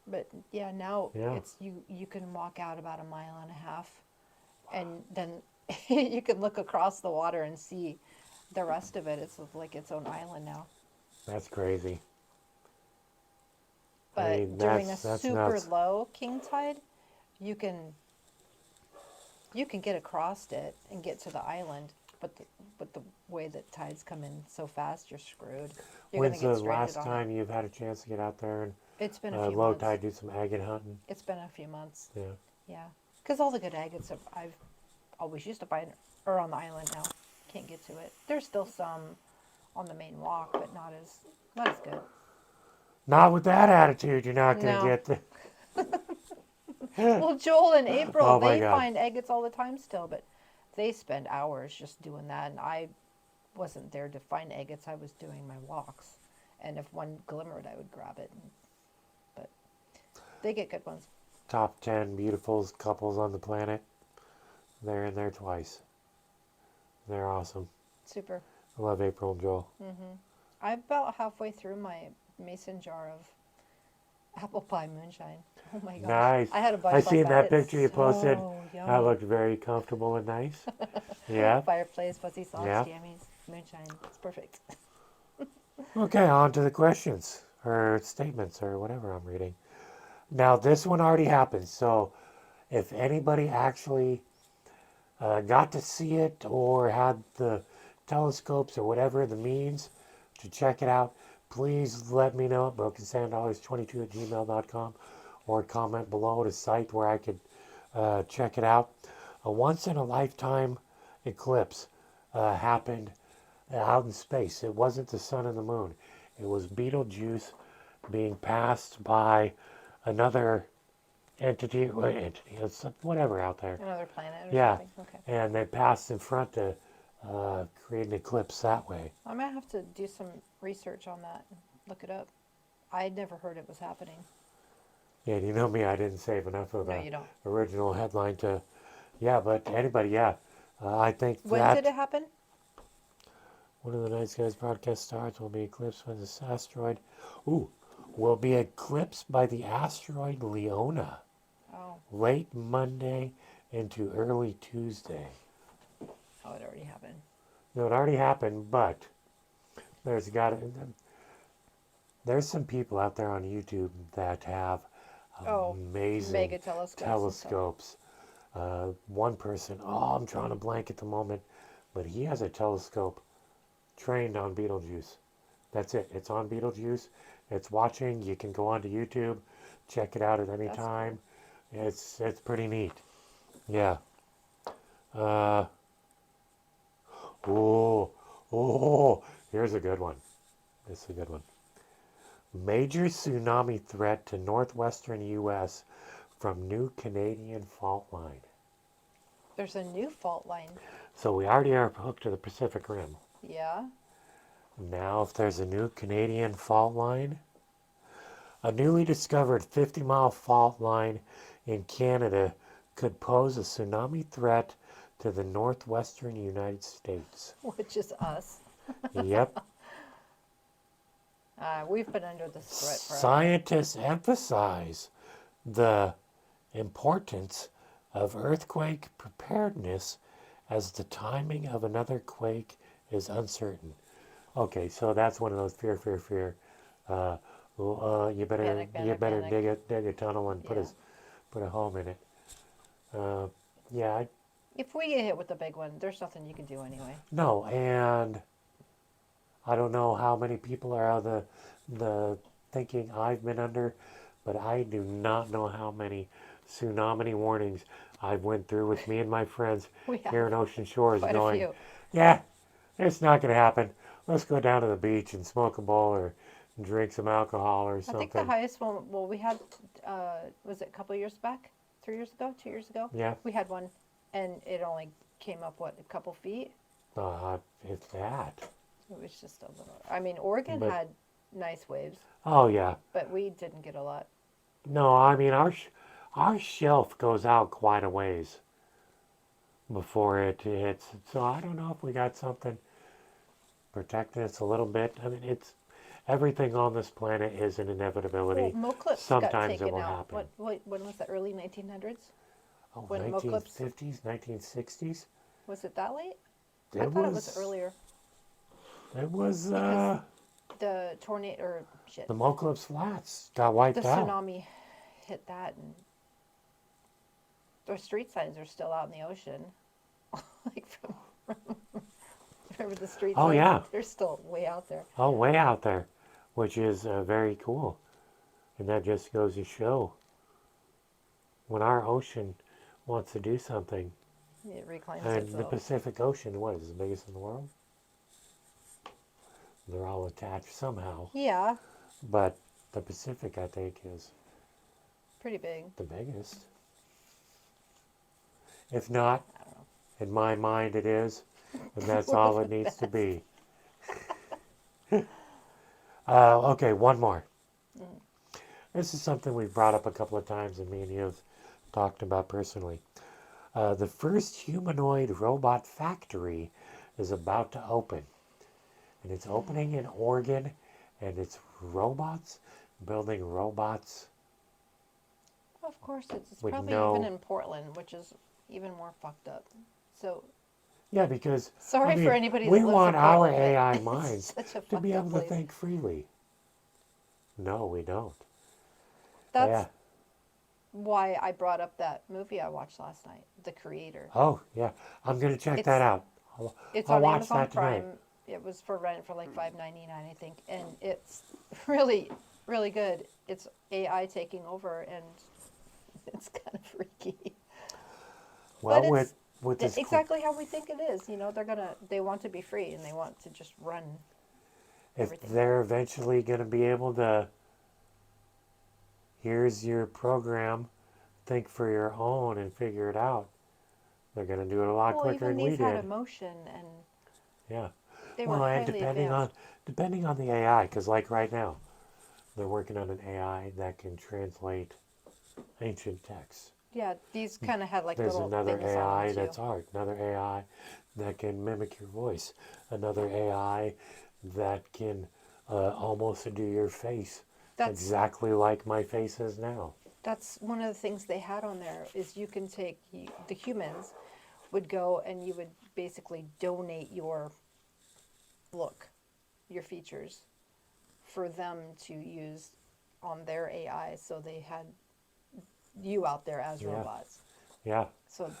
But yeah, now yeah. it's you can walk out about 1.5 miles, and then you can look across the water and see the rest of it. It's like its own island now. That's crazy. I But mean, during a that's super nuts. low king tide, you can get across it and get to the island. But the way that tides come in so fast, you're screwed. You're When's gonna the get stranded last on time it. you've had a chance to get out there and It's been a few low months. tide do some agate hunting? It's been a few months. Yeah. Yeah, because all the good agates I've always used to find are on the island now. Can't get to it. There's still some on the main walk, but not as good. Not with that attitude, you're not going to No. get the. Well, Joel and April, Oh my they God. find agates all the time still, but they spend hours just doing that, and I wasn't there to find agates. I was doing my walks, and if one glimmered, I would grab it. But they get good ones. Top 10 beautiful couples on the planet. They're in there twice. They're awesome. Super. I love April and Joel. I'm about halfway through my mason jar of apple pie moonshine. Oh my gosh. Nice. I had a bunch I like seen that It's picture you posted. so That yummy. looked very comfortable and nice. Yeah. Fireplace, fuzzy socks, Yeah. jammies, moonshine. It's perfect. Okay, on to the questions or statements or whatever I'm reading. Now, this one already happened, so if anybody actually got to see it or had the telescopes or whatever the means to check it out, please let me know at brokensandollars22 at gmail.com or comment below at a site where I could check it out. A once in a lifetime eclipse happened out in space. It wasn't the sun and the moon. It was Betelgeuse being passed by another entity, it's whatever out there. Another planet or Yeah, something. Okay. and they passed in front to create an eclipse that way. I might have to do some research on that and look it up. I'd never heard it was happening. Yeah, you know me, I didn't save enough of No, the you don't. original headline to, yeah, but anybody, yeah. I think When that did it happen? one of the night skies broadcast stars will be eclipsed by this asteroid. Ooh, will be eclipsed by the asteroid Leona Oh, late Monday into early Tuesday. oh, it already happened. No, it already happened, but there's there's some people out there on YouTube that have Oh, amazing mega telescopes. And stuff. telescopes. One person, oh, I'm drawing a blank at the moment, but he has a telescope trained on Betelgeuse. That's it. It's on Betelgeuse. It's watching. You can go onto YouTube, check it out at any That's time. It's pretty neat. Yeah. Uh, oh, here's a good one. This is a good one. Major tsunami threat to northwestern U.S. from new Canadian fault line. There's a new fault line. So we already are hooked to the Pacific Rim. Yeah. Now, if there's a new Canadian fault line, a newly discovered 50-mile fault line in Canada could pose a tsunami threat to the northwestern United States. Which is us. Yep. We've been under this threat forever. Scientists emphasize the importance of earthquake preparedness as the timing of another quake is uncertain. Okay, so that's one of those fear. You better Panic. dig a tunnel and Yeah. put a home in it. Yeah, If we get hit with a big one, there's nothing you can do anyway. no, and I don't know how many people are out of the thinking I've been under, but I do not know how many tsunami warnings I've went through with me and my friends We have here in Ocean Shores quite a going, few. yeah, it's not going to happen. Let's go down to the beach and smoke a bowl or drink some alcohol or I something. think the highest one, well, we had, was it a couple years back? 3 years ago? 2 years ago? Yeah, We had one, and it only came up, what, a couple feet? if that. It was just a little. I mean, Oregon But- had nice waves, Oh, yeah. but we didn't get a lot. No, I mean, our shelf goes out quite a ways before it hits. So I don't know if we got something protecting us a little bit. I mean, it's everything on this planet is an inevitability. Well, Moclips Sometimes got it taken will out. happen. When was that? Early 1900s? Oh, when Moclips- 1950s, 1960s? Was it that late? It I thought it was earlier. It was, Because the tornado, or shit, the Moclips Flats got wiped the out. tsunami hit that, and their street signs are still out in the ocean. Like from, remember the street Oh, signs? yeah. They're still way out there. Oh, way out there, which is very cool. And that just goes to show when our ocean wants to do something, It reclaims and the itself. Pacific Ocean, what is the biggest in the world? They're all attached somehow, Yeah, but the Pacific, I think, is pretty big. the biggest. If not, I don't know. in my mind, it is, and that's We're all the it needs to best. be. Okay, one more. This is something we've brought up a couple of times, and me and you have talked about personally. The first humanoid robot factory is about to open, and it's opening in Oregon, and it's robots building robots. Of course, it's With probably no- even in Portland, which is even more fucked up. So Yeah, because sorry I mean, for anybody we that lives want in our Portland, but AI it's minds such a to be fucked up able to place. think freely. No, we don't. That's Yeah. why I brought up that movie I watched last night, The Creator. Oh, yeah. I'm gonna check that It's- out. It's I'll on watch Amazon that tonight. Prime. It was for rent for like $5.99, I think, and it's really, really good. It's AI taking over, and it's kind of freaky. Well, but with with this Exactly how we think it is. They want to be free and they want to just run if everything. they're eventually going to be able to, here's your program, think for your own and figure it out. They're going to do it a lot Well, quicker even than we these had did. emotion and Yeah. they were Well, and highly advanced. depending on the AI, because like right now, they're working on an AI that can translate ancient texts. Yeah, these kind of had like There's little another things on AI them too. that's art, another AI that can mimic your voice, another AI that can almost do your face That's exactly like my face is now. that's one of the things they had on there is you can take the humans would go and you would basically donate your look, your features for them to use on their AI. So they had you out there as Yeah, robots. yeah. So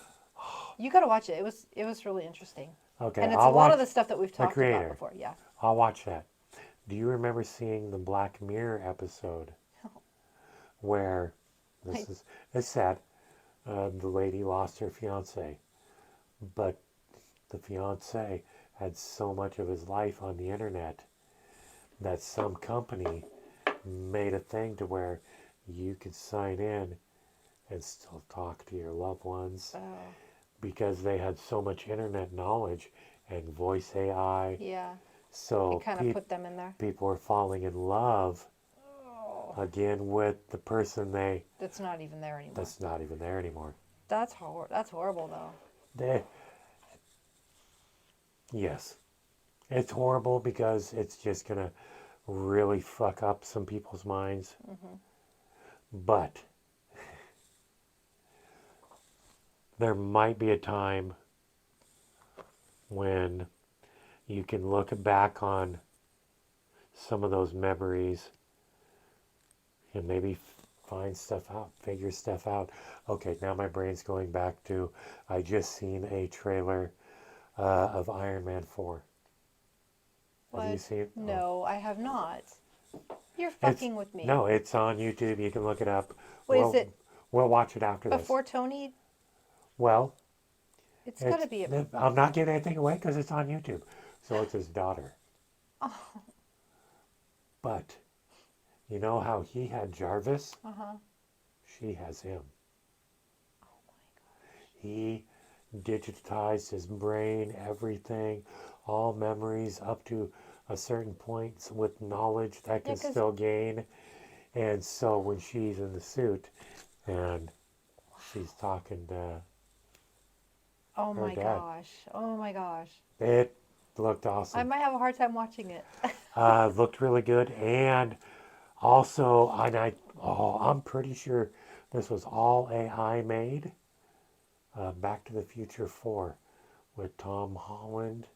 you got to watch it. It was really interesting, Okay, and it's a I'll lot of watch the stuff that we've The talked about Creator. before. Yeah. I'll watch that. Do you remember seeing the Black Mirror episode where I, it's sad. The lady lost her fiance, but the fiance had so much of his life on the internet that some company made a thing to where you could sign in and still talk to your loved ones oh because they had so much internet knowledge and voice AI. yeah, it So kind of put them in there. people are falling in love Oh, again with the person that's not even there anymore. that's not even there anymore. That's horrible though. They, yes, it's horrible because it's just gonna really fuck up some people's minds. But there might be a time when you can look back on some of those memories and maybe find stuff out, figure stuff out. Okay, now my brain's going back to I just seen a trailer of Iron Man 4. Have you What? seen? Oh, No, I have not. You're it's fucking with me. no, it's on YouTube. You can look it up. Wait, is it We'll watch it after this. before Tony? Well, It's got it's to be a. I'm not giving anything away because it's on YouTube. So it's his daughter. Oh, But you know how he had Jarvis? uh-huh. She has him. Oh my He digitized his brain, everything, all memories up to a certain point with knowledge that god. Yeah, can cause still gain. And so when she's in the suit and she's talking to oh her my dad, gosh. Oh my gosh. it looked I awesome. might have a hard time watching it. Looked really good. And also, I'm pretty sure this was all AI made. Back to the Future 4 with Tom Holland,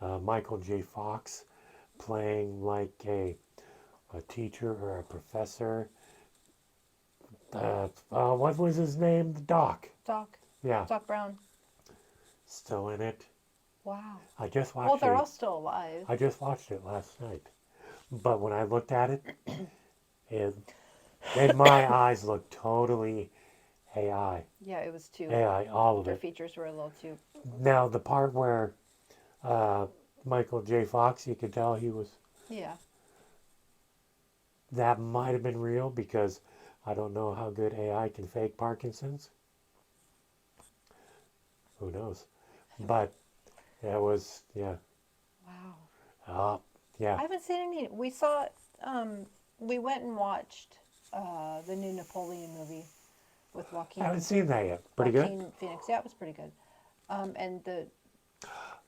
Michael J. Fox playing like a teacher or a professor. What was his name? The Doc. Doc. Yeah, Doc Brown. still in it. Wow. I just Well, they're all watched still alive. I just watched it last night. But when I looked at it, it in my eyes looked totally AI. Yeah, it was too. AI, all of Their it. features were a little too. Now the part where uh, Michael J. Fox, you could tell he was Yeah. that might have been real because I don't know how good AI can fake Parkinson's. Who knows? But it was, yeah. Wow. Yeah. I haven't seen any. We saw. We went and watched the new Napoleon movie with I haven't seen that yet. Pretty good? Joaquin Phoenix. Yeah, it was pretty good. And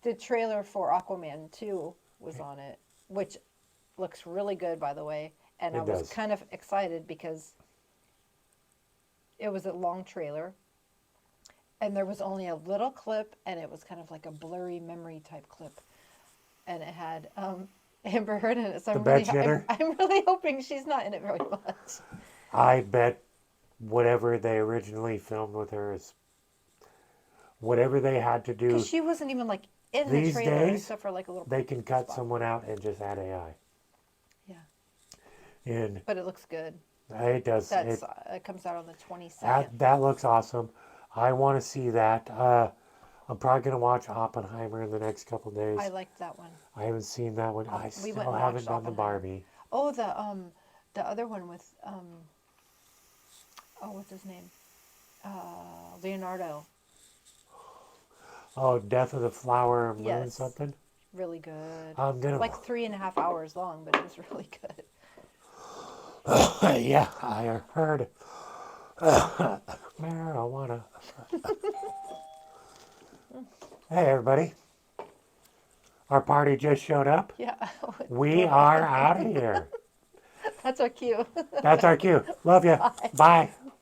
the trailer for Aquaman 2 was on it, which looks really good, by the way. And It I was does. kind of excited because it was a long trailer, and there was only a little clip, and it was kind of like a blurry memory type clip, and it had Amber Heard in it. So The I'm really, bed shitter? I'm really hoping she's not in it very much. I bet whatever they originally filmed with her is whatever they had to Because do she wasn't even like in the these trailer days. except for like a little They can cut spot. someone out and just add AI. Yeah, And but it looks good. it does. It comes out on the 22nd. That looks awesome. I want to see that. I'm probably gonna watch Oppenheimer in the next couple days. I liked that one. I haven't seen that one. I We went still and haven't watched done the Oppenheimer. Barbie. Oh, the other one with oh, what's his name? Leonardo. Oh, Death of the Flower Moon Yes. something. Really good. I'm gonna. Like 3.5 hours long, but it was really good. Yeah, I heard marijuana. Hey, everybody. Our party just showed up. Yeah. We are out of here. That's our cue. That's our cue. Love you. Bye.